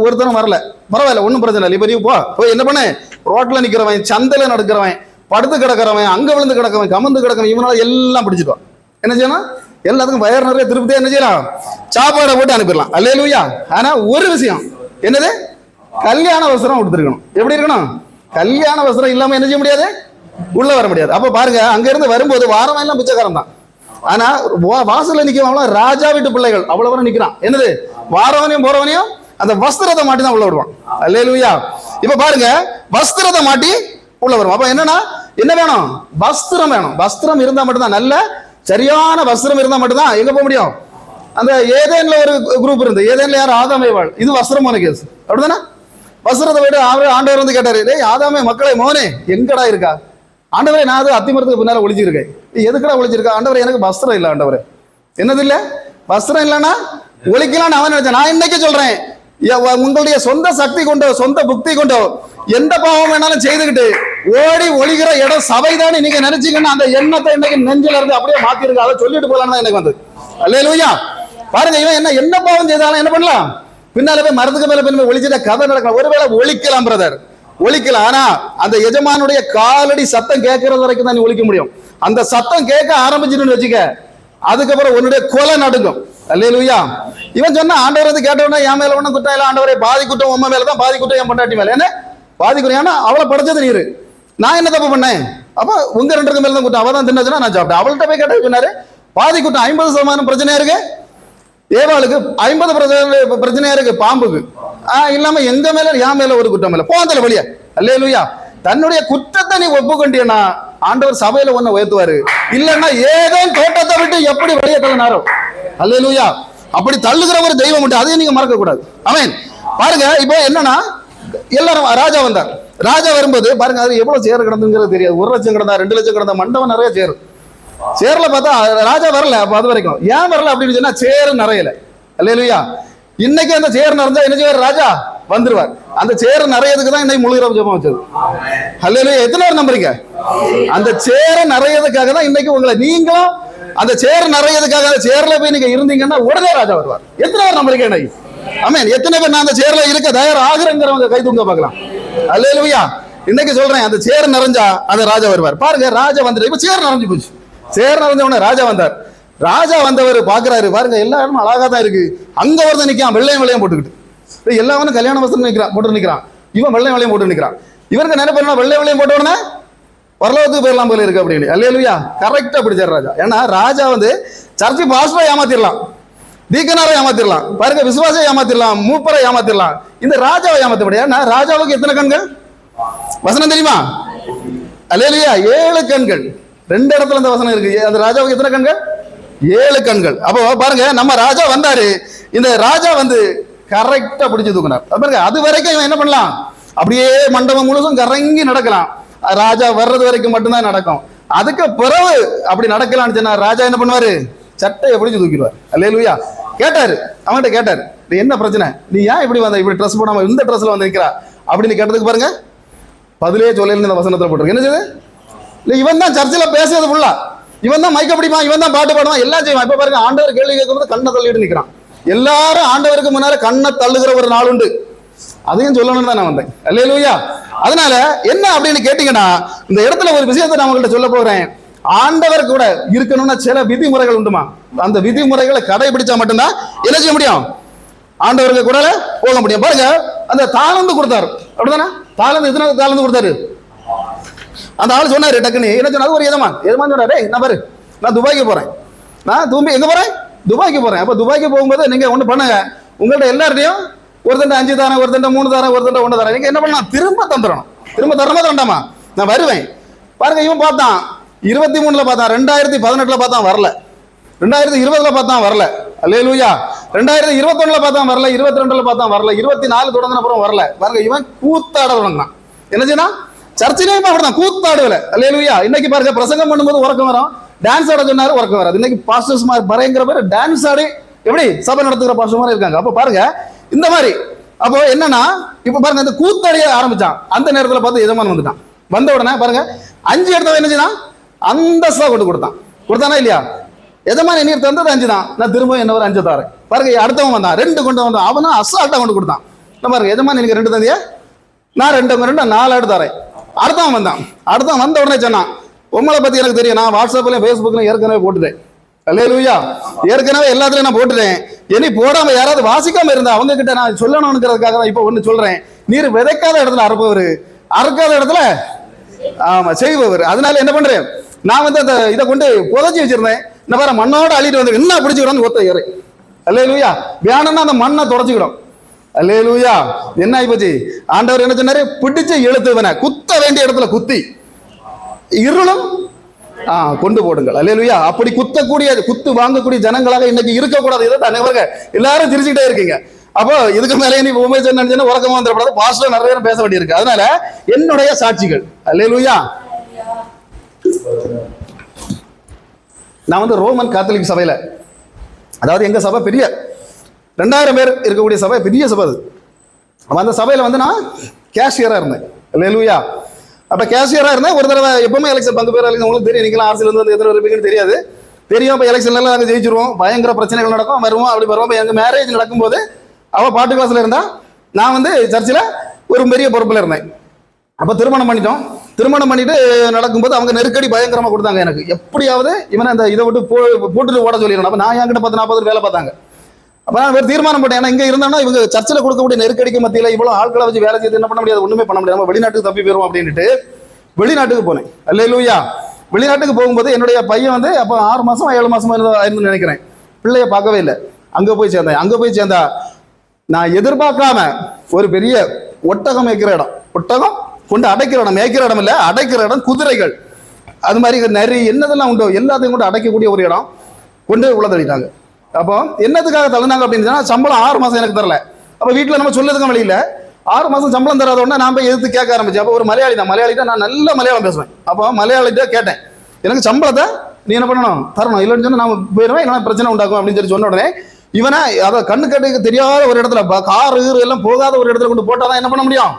ஒருத்தனும் வரல, பரவாயில்ல, ஒன்னும் பிரச்சனை இல்லை. இப்ப நீ போய் என்ன பண்ணு, ரோட்ல நிக்கிறவன், சந்தையில நடக்கிறவன், படுத்து கிடக்கிறவன், அங்க விழுந்து கிடக்கிறவன், கமந்து கிடக்கிறவன், இவனால எல்லாம் பிடிச்சிட்டோம். என்ன செய்யணும்? எல்லாத்துக்கும் வயர் நிறைய திருப்தியா என்ன செய்யலாம்? சாப்பாடை போட்டு அனுப்பிடலாம். அல்லேலூயா. ஆனா ஒரு விஷயம் என்னது? கல்யாண வஸ்திரம் கொடுத்துருக்கணும். எப்படி இருக்கணும்? கல்யாண வஸ்திரம் இல்லாம என்ன செய்ய முடியாது? உள்ள வர முடியாது. அப்ப பாருங்க, அங்க இருந்து வரும்போது வாரம் எல்லாம் பிச்சைக்காரன் தான். ஆனா வாசல்ல நிக்கிறவங்கள ராஜா வீட்டு பிள்ளைகள் அவ்வளவு நிக்கிறான். என்னது? வாரவனையும் போறவனையும் அந்த வஸ்திரத்தை மாட்டி தான் உள்ள விடுவான். அல்லேலூயா. இப்ப பாருங்க, வஸ்திரத்தை மாட்டி உள்ள வரும். அப்ப என்னன்னா என்ன வேணும்? வஸ்திரம் வேணும். வஸ்திரம் இருந்தா மட்டும்தான், நல்ல சரியான வஸ்திரம் இருந்தா மட்டும்தான் எங்க போக முடியும்? அந்த ஏதேன்ல ஒரு குரூப் இருந்து, ஏதேன்ல யார்? ஆதாம் ஏவாள். இது வஸ்திரமான கேஸ். அப்படிதானே? வஸ்திரத்தை விட்டு ஆண்டவர் வந்து கேட்டாரு, டேய் ஆதாமே மக்களை மோனே எங்கடா இருக்கா? ஆண்டவரே, நான் அது அத்திமரத்துக்கு பின்னால ஒளிச்சிருக்கேன். எதுக்கடா ஒளிச்சிருக்கா? ஆண்டவரே, எனக்கு வஸ்திரம் இல்லை. ஆண்டவரே, என்னது இல்ல? வஸ்திரம் இல்லைன்னா ஒழிக்கலான்னு அவன் நினைச்சேன். நான் இன்னைக்கு சொல்றேன், உங்களுடைய சொந்த சக்தி கொண்டோ சொந்த புக்தி கொண்டோ எந்த பாவம் வேணாலும் செய்துக்கிட்டு ஓடி ஒளிகிற இடம் சபைதான் நீங்க நினைச்சீங்கன்னா அந்த எண்ணத்தை இன்னைக்கு நெஞ்சில இருந்து அப்படியே மாத்திருக்க. அதை சொல்லிட்டு போலான்னு தான் எனக்கு வந்து. அல்லேலூயா. பாருங்க, இவன் என்ன பாவம் செய்தாலும் என்ன பண்ணலாம்? பின்னால போய் மரத்துக்கு மேல போய் ஒளிச்சிட்ட கதை நடக்கலாம். ஒருவேளை ஒழிக்கலாம் பிரதர், ஒழிக்கலாம். ஆனா அந்த எஜமானுடைய காலடி சத்தம் கேட்கறது வரைக்கும் தான் நீ ஒழிக்க முடியும். அந்த சத்தம் கேட்க ஆரம்பிச்சுன்னு வச்சுக்க, அதுக்கப்புறம் உன்னுடைய கொலை நடுங்கும். அல்லேலூயா. இவன் சொன்னா, ஆண்டவர் வந்து கேட்டவனா என் மேல ஒன்னும் குற்றம் இல்லை, ஆண்டவரே பாதி குற்றம் உண்மை மேல தான், பாதி குற்றம் என் பொண்டாட்டி மேல. என்ன பாதி குற்றம்? ஏன்னா அவளை படைச்சது நீரு, நான் என்ன தப்பு பண்ணேன்? அப்ப உங்க 2 மேல தான் குற்றம். அவள் தான் தின்னச்சுன்னா நான் சாப்பிட்டேன். அவள்கிட்ட போய் கேட்ட சொன்னாரு, பாதி குற்றம் 50% பிரச்சனையா இருக்கு ஏவாளுக்கு, 50% பிரச்சனையா இருக்கு பாம்புக்கு. இல்லாம எங்க மேல என் மேல ஒரு குற்றம் இல்லை, போந்தல வழியா. அல்லேலூயா. தன்னுடைய குற்றத்தை நீ ஒப்புக்கொண்டியனா ஆண்டவர் சபையில ஒன்ன உயர்த்துவாரு. இல்லன்னா ஏதோ தோட்டத்தை விட்டு எப்படி வெளியே தள்ளினாரோ. அல்லேலூயா. அப்படி தள்ளுகிற ஒரு தெய்வம் உண்டு, அதையும் நீங்க மறக்க கூடாது. ஆமென். பாருங்க, இப்போ என்னன்னா எல்லாரும் ராஜா வந்தார். ராஜா வரும்போது பாருங்க, அது எவ்வளவு சேர் கிடந்துங்கிறது தெரியாது. 1 லட்சம் கிடந்தா, 2 லட்சம் கிடந்தா, மண்டபம் நிறைய சேர். சேர்ல பார்த்தா ராஜா வரல. அப்ப அது வரைக்கும் ஏன் வரல அப்படின்னு சொன்னா சேர் நிறையல. அல்லேலூயா. இன்னைக்கு அந்த சேர் நிறைஞ்சா என்ன செய்வார்? ராஜா வந்துருவார். அந்த சேர் நிறையதுக்கு தான் இன்னைக்கு முழு இரவு ஜெபம் வச்சது. அல்லேலூயா. எத்தனை பேர் நம்புறீங்க? அந்த சேர நிறையதுக்காக தான் இன்னைக்கு உங்களை நீங்களும் அந்த சேர் நிறையதுக்காக அந்த சேர்ல போய் நீங்க இருந்தீங்கன்னா உடனே ராஜா வருவார். எத்தனை பேர் நம்புறீங்க இன்னைக்கு? ஆமென். எத்தனை பேர் நான் அந்த சேர்ல இருக்க தயார் ஆகுறேங்கிறவங்க கை தூங்க பார்க்கலாம். அல்லேலூயா. இன்னைக்கு சொல்றேன், அந்த சேர் நிறைஞ்சா அந்த ராஜா வருவார். பாருங்க, ராஜா வந்துட்டு இப்ப சேர் நிறைஞ்சு போச்சு. சேர் நிறைஞ்ச உடனே ராஜா வந்தார். ராஜா வந்தவர் பாக்குறாரு, பாருங்க எல்லா இடமும் அழகா தான் இருக்கு. அங்க ஒருத்தன் நிக்கான், வெள்ளையும் போட்டுக்கிட்டு. எல்லாரும் கல்யாண வஸ்திரம் நிக்கிறான், போட்டு நிக்கிறான். இவன் வெள்ளையும் போட்டு நிக்கிறான். இவருக்கு நினைப்பா வெள்ளையும் போட்ட உடனே வரலாற்றுக்கு போயிடலாம் போல இருக்கு அப்படின்னு. அல்லேலூயா. கரெக்டா பிடிச்சார் ராஜா. ஏன்னா ராஜா வந்து சர்ச்சு பாஸ்டரை ஏமாத்திரலாம், தீக்கனாரை ஏமாத்திரலாம், பாருங்க விசுவாசை ஏமாத்திரலாம், மூப்பரை ஏமாத்திரலாம். இந்த ராஜாவை ஏமாத்த முடியாது. ராஜாவுக்கு எத்தனை கண்கள்? வசனம் தெரியுமா? அல்லேலூயா. 7 கண்கள். 2 இடத்துல இந்த வசனம் இருக்கு. அந்த ராஜாவுக்கு எத்தனை கண்கள்? 7 கண்கள். அப்போ பாருங்க, நம்ம ராஜா வந்தாரு. இந்த ராஜா வந்து கரெக்டா பிடிச்சு தூக்கினார். பாருங்க, அது வரைக்கும் இவன் என்ன பண்ணலாம்? அப்படியே மண்டபம் முழுசும் கறங்கி நடக்கலாம். ராஜா வர்றது வரைக்கும் மட்டும்தான் நடக்கும். அதுக்கு பிறகு அப்படி நடக்கலாம்னு சொன்னா ராஜா என்ன பண்ணுவாரு? சட்டையை பிடிச்சு தூக்கிடுவார். அல்லேலூயா. கேட்டாரு, அவன்கிட்ட கேட்டாரு, என்ன பிரச்சனை, நீ ஏன் இப்படி வந்த, இப்படி ட்ரெஸ் போடாம இந்த ட்ரெஸ்ல வந்து நிற்கிறா அப்படின்னு கேட்டதுக்கு பாருங்க, பதிலே சொல்லல இந்த வசனத்தில் போட்டிருக்கு. என்ன செய்யுது? இல்லை, இவன் தான் சர்ச்சில் பேசுறது ஃபுல்லா, இவன் தான் மைக்க பிடிப்பான், இவன் தான் பாட்டு பாடுவான், எல்லாம் செய்வான். இப்ப பாருங்க, ஆண்டவர் கேள்வி கேட்கும்போது கண்ணை தள்ளிட்டு நிற்கிறான். எல்லாரும் ஆண்டவருக்கு முன்னால கண்ணை தள்ளுகிற ஒரு நாள் உண்டு. அதையும் சொல்லணும்னு தான் நான் வந்தேன். அல்லேலூயா. அதனால என்ன அப்படின்னு கேட்டீங்கன்னா, இந்த இடத்துல ஒரு விஷயத்தை நான் உங்கள்கிட்ட சொல்ல போறேன். ஆண்டவர் கூட இருக்கணும்னா சில விதிமுறைகள் உண்டுமா. அந்த விதிமுறைகளை கடைபிடிச்சா மட்டும்தான் என்ன செய்ய முடியும்? ஆண்டவருக்கு கூட போக முடியும். பாருங்க, அந்த தாளந்து கொடுத்தாரு, அப்படிதானே? தாளந்து எத்தனை தாளந்து கொடுத்தாரு? அந்த ஆள் சொன்னாரு டக்குன்னு, என்ன சொன்னாரு? ஒரு எஜமான் சொன்னாரு, நான் பாரு, நான் துபாய்க்கு போறேன், நான் எங்க போறேன்? துபாய்க்கு போறேன். அப்ப துபாய்க்கு போகும்போது நீங்க ஒண்ணு பண்ணுங்க, உங்கள்ட்ட எல்லார்ட்டையும் ஒருத்தண்ட 5 தரேன், ஒருத்தண்ட 3 தரேன், ஒருத்தண்ட 1 தரேன். நீங்க என்ன பண்ணலாம்? திரும்ப தந்துடணும். திரும்ப தரமா தரண்டாமா? நான் வருவேன். பாருங்க, இவன் பார்த்தான் 23ல பார்த்தான், 2018ல பார்த்தான் வரல, 2020ல பார்த்தான் வரல. அல்லேலூயா. 2021ல பார்த்தான் வரல, 22ல பார்த்தான் வரல, 24 தொடங்கின அப்புறம் வரல. பாருங்க, இவன் கூத்தாட தொடங்கினான். என்ன செய்யனா? சர்ச்சிலேயும் அப்படிதான் கூத்தாடுவல. அல்லேலூயா. இன்னைக்கு பாருங்க, பிரசங்கம் பண்ணும்போது உறக்கம் வரும், டான்ஸ் ஆட சொன்னாரு உறக்கம் வராது. இன்னைக்கு பாஸ்டர்ஸ் பறைங்கிற பேர் டான்ஸ் ஆடி எப்படி சபை நடத்துகிற பாஸ்டர் மாதிரி இருக்காங்க. அப்ப பாருங்க இந்த மாதிரி. அப்போ என்னன்னா, இப்ப பாருங்க, இந்த கூத்தடிய ஆரம்பிச்சான். அந்த நேரத்தில் பார்த்து எஜமான் வந்துட்டான். வந்த உடனே பாருங்க, 5 எடுத்தவன் என்ன செய்யலாம்? அந்தஸ்தா கொண்டு கொடுத்தானா இல்லையா? எஜமான் நீர் தந்தது 5 தான், நான் திரும்ப என்ன ஒரு 5 தாரேன். பாருங்க, அடுத்தவன் வந்தான், 2 கொண்டு வந்தான், அவனா அசால்ட்டா கொண்டு கொடுத்தான். பாருங்க, எஜமான் எனக்கு 2 தந்தியா, நான் 2 4 எடுத்து தரேன். அடுத்தவன் வந்த உடனே சொன்னான், உங்களை பத்தி எனக்கு தெரியும், நான் வாட்ஸ்அப்லயும் ஃபேஸ்புக்லயும் ஏற்கனவே போட்டுட்டேன். அல்லேலூயா. ஏற்கனவே எல்லாத்துலயும் நான் போட்டுட்டேன். இனி போடாம யாராவது வாசிக்காம இருந்தா அவங்க கிட்ட நான் சொல்லணும்ங்கிறதுக்காக தான் இப்ப ஒண்ணு சொல்றேன். நீர் விதைக்காத இடத்துல அறுப்பவர், அறுக்காத இடத்துல ஆமா செய்பவர். அதனால என்ன பண்றேன், நான் வந்து அந்த இதை கொண்டு புதைச்சி வச்சிருந்தேன். இந்த மாதிரி மண்ணோட அள்ளிட்டு வந்து என்ன பிடிச்சிக்கிடும் ஒத்த ஏறு. அல்லேலூயா. வேணும்னா அந்த மண்ணை தொடச்சிக்கிடும். அல்லேலூயா. என்ன ஆயிப்போச்சு? ஆண்டவர் என்ன சொன்னாரு? பிடிச்சு இழுத்துவன குத்த வேண்டிய இடத்துல குத்தி இருளும் கொண்டு போடுங்கள். அல்லேலூயா. அப்படி குத்து வாங்கக்கூடிய ஜனங்களாக இன்னைக்கு இருக்கக்கூடாது. இதை தான் எல்லாரும் சிரிச்சுக்கிட்டே இருக்கீங்க. அப்போ இதுக்கு மேலே நீ உண்மை சொன்ன உறக்கமா வந்துடக்கூடாது. பாஸ்டர் நிறைய பேர் பேச வேண்டியிருக்கு. அதனால என்னுடைய சாட்சிகள். அல்லேலூயா. நான் வந்து ரோமன் காத்தலிக் சபையில, அதாவது எங்க சபை பெரிய 2000 பேர் இருக்கக்கூடிய சபை, பெரிய சபை அது. அந்த சபையில வந்து நான் கேஷியரா இருந்தேன். அல்லேலூயா. அப்ப கேஷியரா இருந்தேன். ஒரு தடவை எப்பவுமே எலெக்ஷன் பங்கு பேர் எலெக்ஷன் உங்களுக்கு தெரியும், நீங்களும் அரசியல் வந்து எத்தனை இருப்பீங்கன்னு தெரியாது, தெரியும். அப்ப எலெக்ஷன்ல நாங்கள் ஜெயிச்சிருவோம், பயங்கர பிரச்சனைகள் நடக்கும், வருவோம், அப்படி வருவோம். எங்க மேரேஜ் நடக்கும்போது அவ பாட்டு கிளாஸ்ல இருந்தா, நான் வந்து சர்ச்சில் ஒரு பெரிய பொறுப்புல இருந்தேன். அப்ப திருமணம் பண்ணிட்டோம். திருமணம் பண்ணிட்டு நடக்கும்போது அவங்க நெருக்கடி பயங்கரமா கொடுத்தாங்க எனக்கு. எப்படியாவது இவனை அந்த இதை விட்டு போட்டுட்டு ஓட சொல்லிடணும். அப்ப நான் என்கிட்ட 10-40 வேலை பார்த்தாங்க. அப்ப நான் வேறு தீர்மானம் போட்டேன், ஏன்னா இங்க இருந்தானா இவங்க சர்ச்சில் கொடுக்கக்கூடிய நெருக்கடிக்கு மத்தியில் இவ்வளவு ஆட்களை வச்சு வேலை செய்து என்ன பண்ண முடியாது, ஒண்ணுமே பண்ண முடியாது, நம்ம வெளிநாட்டுக்கு தப்பி போயிடுவோம் அப்படின்ட்டு வெளிநாட்டுக்கு போனேன். அல்லேலூயா. வெளிநாட்டுக்கு போகும்போது என்னுடைய பையன் வந்து அப்போ 6 மாசம் 7 மாசமா இருந்து நினைக்கிறேன், பிள்ளைய பார்க்கவே இல்லை. அங்க போய் சேர்ந்தா நான் எதிர்பார்க்காம ஒரு பெரிய ஒட்டகம் மேய்க்கிற இடம், ஒட்டகம் கொண்டு அடைக்கிற இடம், மேய்க்கிற இடம் இல்லை, அடைக்கிற இடம், குதிரைகள், அது மாதிரி நரி என்னதெல்லாம் உண்டோ எல்லாத்தையும் கொண்டு அடைக்கக்கூடிய ஒரு இடம் கொண்டு உள்ள தள்ளிட்டாங்க. அப்போ என்னத்துக்காக தள்ளினாங்க அப்படின்னு சொன்னா, சம்பளம் 6 மாசம் எனக்கு தரல. அப்போ வீட்டில் நம்ம சொல்லதுக்கும் வழியில் 6 மாசம் சம்பளம் தராத உடனே நான் போய் எதிர்த்து கேட்க ஆரம்பிச்சேன். அப்போ ஒரு மலையாளிட்ட நான் நல்ல மலையாளம் பேசுவேன். அப்போ மலையாளிட்ட கேட்டேன், எனக்கு சம்பளத்தை நீ என்ன பண்ணணும், தரணும், இல்லைன்னு சொன்னா நான் போயிடுவேன், இல்லைன்னா பிரச்சனை உண்டாக்கும் அப்படின்னு சொல்லி சொன்ன உடனே இவனை அதை கண்ணு கட்டுக்கு தெரியாத ஒரு இடத்துல, காரு எல்லாம் போகாத ஒரு இடத்துல கொண்டு போட்டாதான் என்ன பண்ண முடியும்,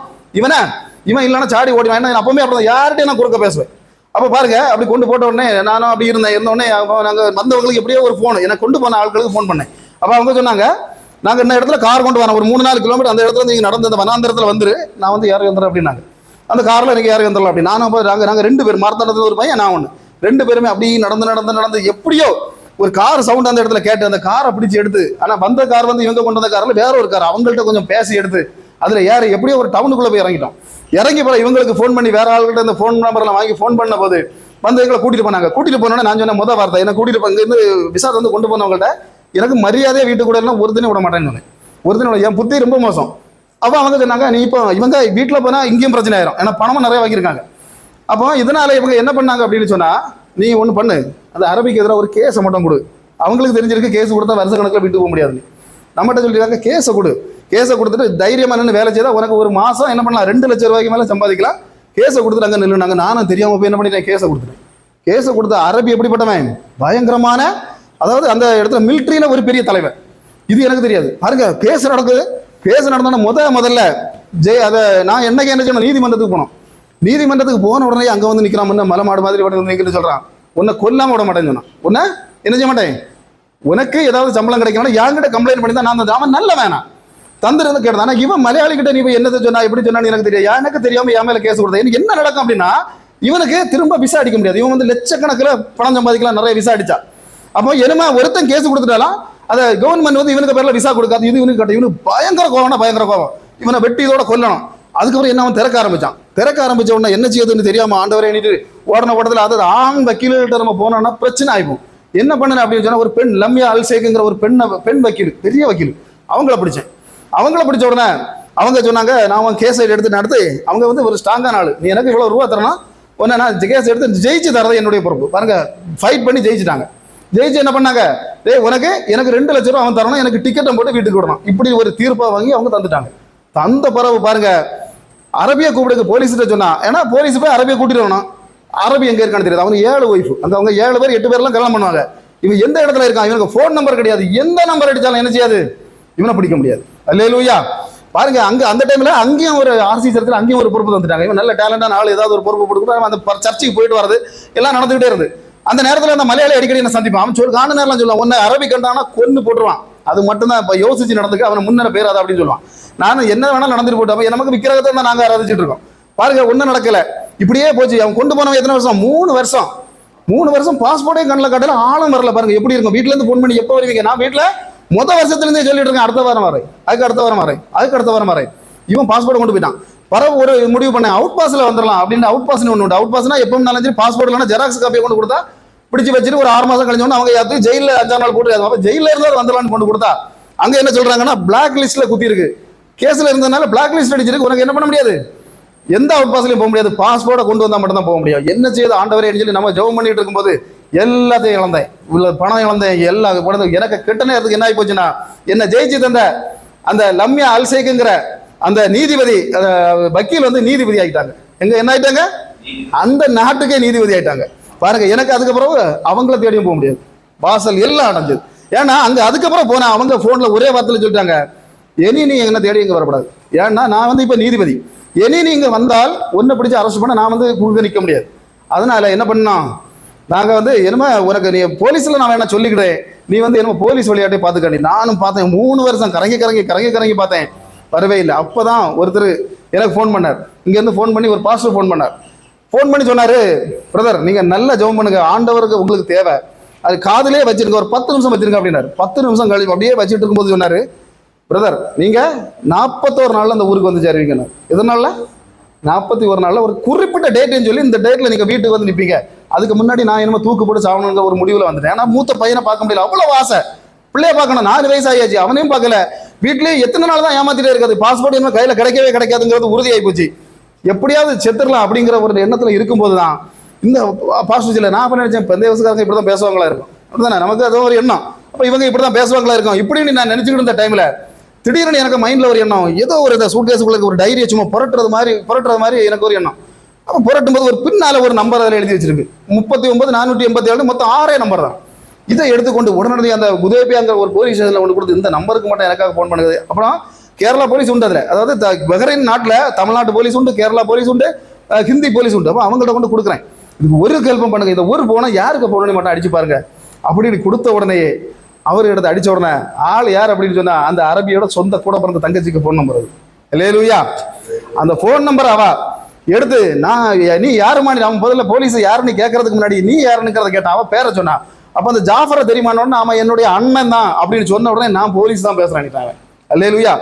இவன் இல்லைன்னா சாடி ஓடிவான். என்ன அப்பவுமே அப்படிதான், யார்கிட்டையும் நான் குறுக்க பேசுவேன். அப்போ பாருங்க, அப்படி கொண்டு போட்ட உடனே நானும் அப்படி இருந்தோடனே நாங்கள் வந்தவங்களுக்கு எப்படியோ ஒரு ஃபோன், எனக்கு கொண்டு போன ஆட்களுக்கு ஃபோன் பண்ணேன். அப்போ அவங்க சொன்னாங்க, நாங்கள் இந்த இடத்துல கார் கொண்டு வரேன், ஒரு 3-4 கிலோமீட்டர் அந்த இடத்துல நீங்கள் நடந்து அந்த வனாந்திரத்தில் வந்துரு, நான் வந்து யாரும் வந்துடுறேன் அப்படின்னாங்க. அந்த காரில் எனக்கு யாரும் வந்துடலாம் அப்படி நானும் போய் நாங்கள் 2 பேர், மார்த்தாண்டத்தில் ஒரு பையன், நான் ஒன்று, 2 பேருமே அப்படி நடந்து எப்படியோ ஒரு கார் சவுண்ட் அந்த இடத்துல கேட்டு அந்த காரை பிடிச்சி எடுத்து, ஆனால் வந்த கார் வந்து இவங்க கொண்டு வந்த காரில் வேற ஒரு கார், அவங்கள்ட்ட கொஞ்சம் பேசி எடுத்து அதில் யார் எப்படியோ ஒரு டவுனுக்குள்ளே போய் இறங்கிட்டோம். இறங்கி போல இவங்களுக்கு ஃபோன் பண்ணி வேற ஆள்கிட்ட அந்த ஃபோன் நம்பர்லாம் வாங்கி ஃபோன் பண்ண போது வந்து எங்களை கூட்டிட்டு போனாங்க. கூட்டிட்டு போனோன்னே நான் சொன்ன முதல் வார்த்தை, என்ன கூட்டிட்டு இங்கேருந்து விசா வந்து கொண்டு போனவங்கள்ட்ட எனக்கு மரியாதையாக வீட்டு கூட எல்லாம் ஒரு தினம் விட மாட்டேன்னு சொன்னேன். ஒரு தினம் என் புத்தி ரொம்ப மோசம். அப்போ அவங்க சொன்னாங்க, நீ இப்போ இவங்க வீட்டில் போனால் இங்கேயும் பிரச்சனை ஆயிரும், ஏன்னா பணமும் நிறைய வாங்கியிருக்காங்க. அப்போ இதனால இவங்க என்ன பண்ணாங்க அப்படின்னு சொன்னா, நீ ஒன்று பண்ணு, அந்த அரபிக்கு எதிராக ஒரு கேஸை மட்டும் கொடு, அவங்களுக்கு தெரிஞ்சிருக்கு கேஸ் கொடுத்தா வருஷ கணக்கில் வீட்டு போக முடியாது, நம்மகிட்ட சொல்லிடுறாங்க கேஸை கொடு, கேஸை கொடுத்துட்டு தைரியமா நின்று வேலை செய்தால் உனக்கு ஒரு மாதம் என்ன பண்ணலாம், 2 லட்சம் ரூபாய்க்கு மேலே சம்பாதிக்கலாம், கேஸை கொடுத்துட்டு அங்கே நில்லுனாங்க. நானும் தெரியாமல் போய் என்ன பண்ணிட்டேன், கேஸை கொடுத்துட்டேன். கேஸை கொடுத்த அரபி எப்படிப்பட்டவன், பயங்கரமான, அதாவது அந்த இடத்துல மிலிட்ரியில ஒரு பெரிய தலைவர். இது எனக்கு தெரியாது. பாருங்க, கேஸ் நடக்குது. கேஸ் நடந்தோன்னா முதல்ல அதை நான் என்ன சொன்னேன், நீதிமன்றத்துக்கு போனோம். நீதிமன்றத்துக்கு போன உடனே அங்கே வந்து நிற்கிறான், முன்ன மலை மாடு மாதிரி வந்து சொல்கிறான், உன்னை கொல்லாம விட மாட்டேன்னு சொன்னான். உன்னை என்ன செய்ய மாட்டேன், உனக்கு ஏதாவது சம்பளம் கிடைக்கணும், என்கிட்ட கம்ப்ளைண்ட் பண்ணி தான் நான் அவன் நல்ல வேணாம் தந்துருந்து கேட்டான். ஆனால் இவன் மலையாளி கிட்ட நீ போய் என்னத்தை சொன்னா, எப்படி சொன்னான்னு எனக்கு தெரியாது. எனக்கு தெரியாம என் மேல கேஸ் கொடுத்தா எனக்கு என்ன நடக்கும் அப்படின்னா, இவனுக்கு திரும்ப விசா அடிக்க முடியாது. இவன் வந்து லட்சக்கணக்கில் பணம் சம்பாதிக்கலாம், நிறைய விசா அடிச்சா. அப்போ என்னமா ஒருத்தன் கேஸ் கொடுத்துட்டாலும் அதை கவர்மெண்ட் வந்து இவனுக்கு பேர்ல விசா கொடுக்காது. இது இவனுக்கு கட்ட, இவனுக்கு பயங்கர கோவம். இவனை வெட்டி இதோட கொல்லணும். அதுக்கப்புறம் என்ன, அவன் திறக்க ஆரம்பிச்ச உடனே என்ன செய்யுதுன்னு தெரியாம ஆண்டவரை எண்ணிட்டு ஓடன ஓட்டத்தில், அதாவது ஆண் வக்கீல்கிட்ட நம்ம போனோம்னா பிரச்சனை ஆயிப்போம். என்ன பண்ணேன் அப்படின்னு சொன்னா, ஒரு பெண் லம்யா அல்சேக்குங்கிற ஒரு பெண் வக்கீல், பெரிய வக்கீல், அவங்கள பிடிச்ச உடனே அவங்க சொன்னாங்க, நான் அவன் கேஸை எடுத்து நடத்து, அவங்க வந்து ஒரு ஸ்ட்ராங்கான ஆளு, நீ எனக்கு இவ்வளவு ரூபா தரணும், உடனே நான் கேஸ் எடுத்து ஜெயிச்சு தரது என்னுடைய பொறுப்பு. பாருங்க, ஃபைட் பண்ணி ஜெயிச்சுட்டாங்க. ஜெயிச்சு என்ன பண்ணாங்க, எனக்கு 2 லட்சம் ரூபா அவன் தரணும், எனக்கு டிக்கெட்டை போட்டு வீட்டுக்கு விடணும், இப்படி ஒரு தீர்ப்பை வாங்கி அவங்க தந்துட்டாங்க. தந்த பிறகு பாருங்க, அரபியை கூப்பிடுங்க போலீஸ்கிட்ட சொன்னா, ஏன்னா போலீஸ் போய் அரபியை கூட்டிட்டு வரணும். அரபி எங்க இருக்கான்னு தெரியாது. அவங்க 7 ஒய்ஃப், அவங்க 7 பேர் 8 பேர்லாம் கல்யாணம் பண்ணுவாங்க. இவன் எந்த இடத்துல இருக்கான், இவனுக்கு ஃபோன் நம்பர் கிடையாது, எந்த நம்பர் அடிச்சாலும் என்ன செய்யாது, இவனை பிடிக்க முடியாது. அல்லேலூயா. பாருங்க, அங்க அந்த டைம்ல அங்கேயும் ஒரு ஆர்சி சர்க்கிள், அங்கேயும் ஒரு பொறுப்பு தந்துட்டாங்க. இவன் நல்ல டேலண்டான ஆள், ஏதாவது ஒரு பொறுப்பு கொடுத்து அந்த சர்ச்சுக்கு போயிட்டு வரது எல்லாம் நடந்துகிட்டே இருந்து. அந்த நேரத்தில் அந்த மலையாளி அடிக்கடி என்ன சந்திப்பான். அவன் காண நேரம் சொல்லுவான், உன்னை அரபி கண்டானா கொன்னு போட்டுருவான். அது மட்டும்தான் இப்போ யோசிச்சு நடந்துக்க, அவனை முன்னேற பேர் அதை அப்படின்னு சொல்லுவான். நானும் என்ன வேணாலும் நடந்துட்டு போட்டோம், நமக்கு விற்கிறத தான் நாங்கள் ஆராதிச்சுட்டு இருக்கோம். பாருங்க, ஒன்றும் நடக்கல, இப்படியே போச்சு. அவன் கொண்டு போனவன் எத்தனை வருஷம், 3 வருஷம் பாஸ்போர்ட்டே கண்ணில் காட்டல, ஆளும் வரல. பாருங்க எப்படி இருக்கும். வீட்டுல இருந்து ஃபோன் பண்ணி எப்போ வருவீங்க, நான் வீட்டில் வருஷத்துலேருந்தே சொல்லிட்டு இருக்கேன், அடுத்த வாரம் வரேன், அதுக்கு அடுத்த வாரம் வரேன். இவன் பாஸ்போர்ட் கொண்டு போயிட்டான். பரவ ஒரு முடிவு பண்ணேன், அவுட் பாஸ்ல வந்துடலாம் அப்படின்னு. அவுட் பாஸ் ஒன்று உண்டு. அவுட் பாஸ்னா எப்பவும் நாலஞ்சு பாஸ்போர்ட் இல்லைன்னா ஜெராக்ஸ் காப்பியை கொண்டு கொடுத்தா பிடிச்சி வச்சுட்டு ஒரு 6 மாசம் கழிஞ்சோன்னு அவங்க யாத்து ஜெயிலில் 5 நாள் போட்டு, அப்போ ஜெயிலில் இருந்தால் வந்துடலான்னு கொண்டு கொடுத்தா, அங்கே என்ன சொல்றாங்கன்னா, பிளாக் லிஸ்ட்ல குத்தி இருக்கு, கேஸ்ல இருந்ததுனால பிளாக் லிஸ்ட் அடிச்சிருக்கு, உனக்கு என்ன பண்ண முடியாது, எந்த அவுட் பாஸ்லையும் போக முடியாது, பாஸ்போர்ட்டை கொண்டு வந்தால் மட்டும் தான் போக முடியும். என்ன செய்யுது ஆண்டவரே சொல்லி நம்ம ஜெபம் பண்ணிட்டு இருக்கும்போது எல்லாத்தையும் இழந்தேன், பணம் இழந்தேன், எல்லாம் எனக்கு கெட்ட நேரத்துக்கு என்ன ஆகி போச்சுன்னா, என்ன ஜெயிச்சு தந்த அந்த லம்யா அல்சேக்குங்கிற அந்த நீதிபதி, வக்கீல் வந்து நீதிபதி ஆகிட்டாங்க. எங்க என்ன ஆயிட்டாங்க, அந்த நாட்டுக்கே நீதிபதி ஆயிட்டாங்க. பாருங்க, எனக்கு அதுக்கப்புறம் அவங்கள தேடியும் போக முடியாது, வாசல் எல்லாம் அடைஞ்சது. ஏன்னா அங்க அதுக்கப்புறம் போன அவங்க போன்ல ஒரே வார்த்தையில சொல்லிட்டாங்க, இனி நீ என்ன தேடி இங்க வரக்கூடாது. ஏன்னா நான் வந்து இப்ப நீதிபதி, இனி நீங்க வந்தால் ஒன்னு பிடிச்சி அரெஸ்ட் பண்ண நான் வந்து குழுக்க நிற்க முடியாது. அதனால என்ன பண்ணோம், நாங்க வந்து என்னமோ உனக்கு நீ போலீஸ்ல நான் வேணா சொல்லிக்கிறேன், நீ வந்து என்னமோ போலீஸ் விளையாட்டை பார்த்துக்காண்டி. நானும் பார்த்தேன், 3 வருஷம் கரங்கி பார்த்தேன், வரவே இல்லை. அப்பதான் ஒருத்தர் எனக்கு ஃபோன் பண்ணார், இங்க இருந்து ஃபோன் பண்ணி ஒரு பாஸ்டர் ஃபோன் பண்ணி சொன்னாரு, பிரதர் நீங்க நல்ல ஜெபம் பண்ணுங்க, ஆண்டவருக்கு உங்களுக்கு தேவை, அது காதலே வச்சிருங்க, ஒரு 10 நிமிஷம் வச்சிருங்க அப்படின்னாரு. 10 நிமிஷம் கழிச்சு அப்படியே வச்சுட்டு இருக்கும்போது சொன்னாரு, பிரதர் நீங்க 41 நாள்ல அந்த ஊருக்கு வந்து சேருவீங்க. எதனால 41 நாள்ல ஒரு குறிப்பிட்ட டேட்னு சொல்லி, இந்த டேட்ல நீங்க வீட்டுக்கு வந்து நிப்பீங்க. அதுக்கு முன்னாடி நான் என்னமோ தூக்கு போட்டு சாவணுங்கிற ஒரு முடிவுல வந்துட்டேன். ஏன்னா மூத்த பையனை பார்க்க முடியல, அவ்வளவு ஆசை, பிள்ளைய பார்க்கணும். 4 வயசு ஆயாச்சு, அவனையும் பார்க்கல. வீட்லயே எத்தனை நாள் தான் ஏமாத்திட்டே இருக்காது, பாஸ்போர்ட் என்ன கையில கிடைக்காதுங்கிறது உறுதியாகி போச்சு. எப்படியாவது செத்துடலாம் அப்படிங்கிற ஒரு எண்ணத்துல இருக்கும்போது தான் இந்த பாஸ்டர் நான் அப்ப நினைச்சேன், இப்போ இந்த வயசுக்காரங்க இப்படிதான் பேசுவாங்களா இருக்கும், அப்படிதானே நமக்கு அது ஒரு எண்ணம். அப்ப இவங்க இப்படிதான் பேசுவாங்களா இருக்கும் இப்படின்னு நான் நினைச்சுக்கிட்டு இருந்த டைம்ல திடீர்னு எனக்கு மைண்ட்ல ஒரு எண்ணம், ஏதோ ஒரு சூட்கேஸுக்குள்ள ஒரு டைரியை சும்மா புரட்டுறது மாதிரி எனக்கு ஒரு எண்ணம். அப்போ புரட்டும் போது ஒரு பின்னால ஒரு நம்பர் அதில் எழுதி வச்சிருக்கு, 39,487, மொத்தம் 6 நம்பர் தான். இதை எடுத்துக்கொண்டு உடனடியாக அந்த உதயபியாங்கிற ஒரு போலீஸ் ஸ்டேஷனில் கொண்டு கொடுத்து, இந்த நம்பருக்கு மட்டும் எனக்காக ஃபோன் பண்ணுது. அப்புறம் கேரளா போலீஸ் உண்டு அதில், அதாவது பஹ்ரைன் நாட்டில் தமிழ்நாட்டு போலீஸ் உண்டு, கேரளா போலீஸ் உண்டு, ஹிந்தி போலீஸ் உண்டு. அப்போ அவங்கள்ட்ட கொண்டு கொடுக்குறேன், இதுக்கு ஒரு ஹெல்ப்பும் பண்ணுங்க, இந்த ஒரு போனால் யாருக்கு போனோன்னு மட்டும் அடிச்சு பாருங்க அப்படின்னு கொடுத்த உடனே அவர் இடத்த அடிச்ச உடனே ஆள் யார் அப்படின்னு சொன்னா, அந்த அரபியோட சொந்த கூட பிறந்த தங்கச்சிக்கு ஃபோன் நம்பர் அது. அல்லேலூயா. அந்த ஃபோன் நம்பர் அவ எடுத்து, நான் நீ யாருமா, அவன் முதல்ல போலீஸ் யாருன்னு கேட்கறதுக்கு முன்னாடி நீ யாருன்னுக்கிறத கேட்டான். அவன் பேரை சொன்னா. அப்ப அந்த ஜாஃபரை தெரியுமானோன்னு, அவன் என்னுடைய அண்ணன் தான் அப்படின்னு சொன்ன உடனே நான் போலீஸ் தான் பேசுறேன். அல்லேலூயா.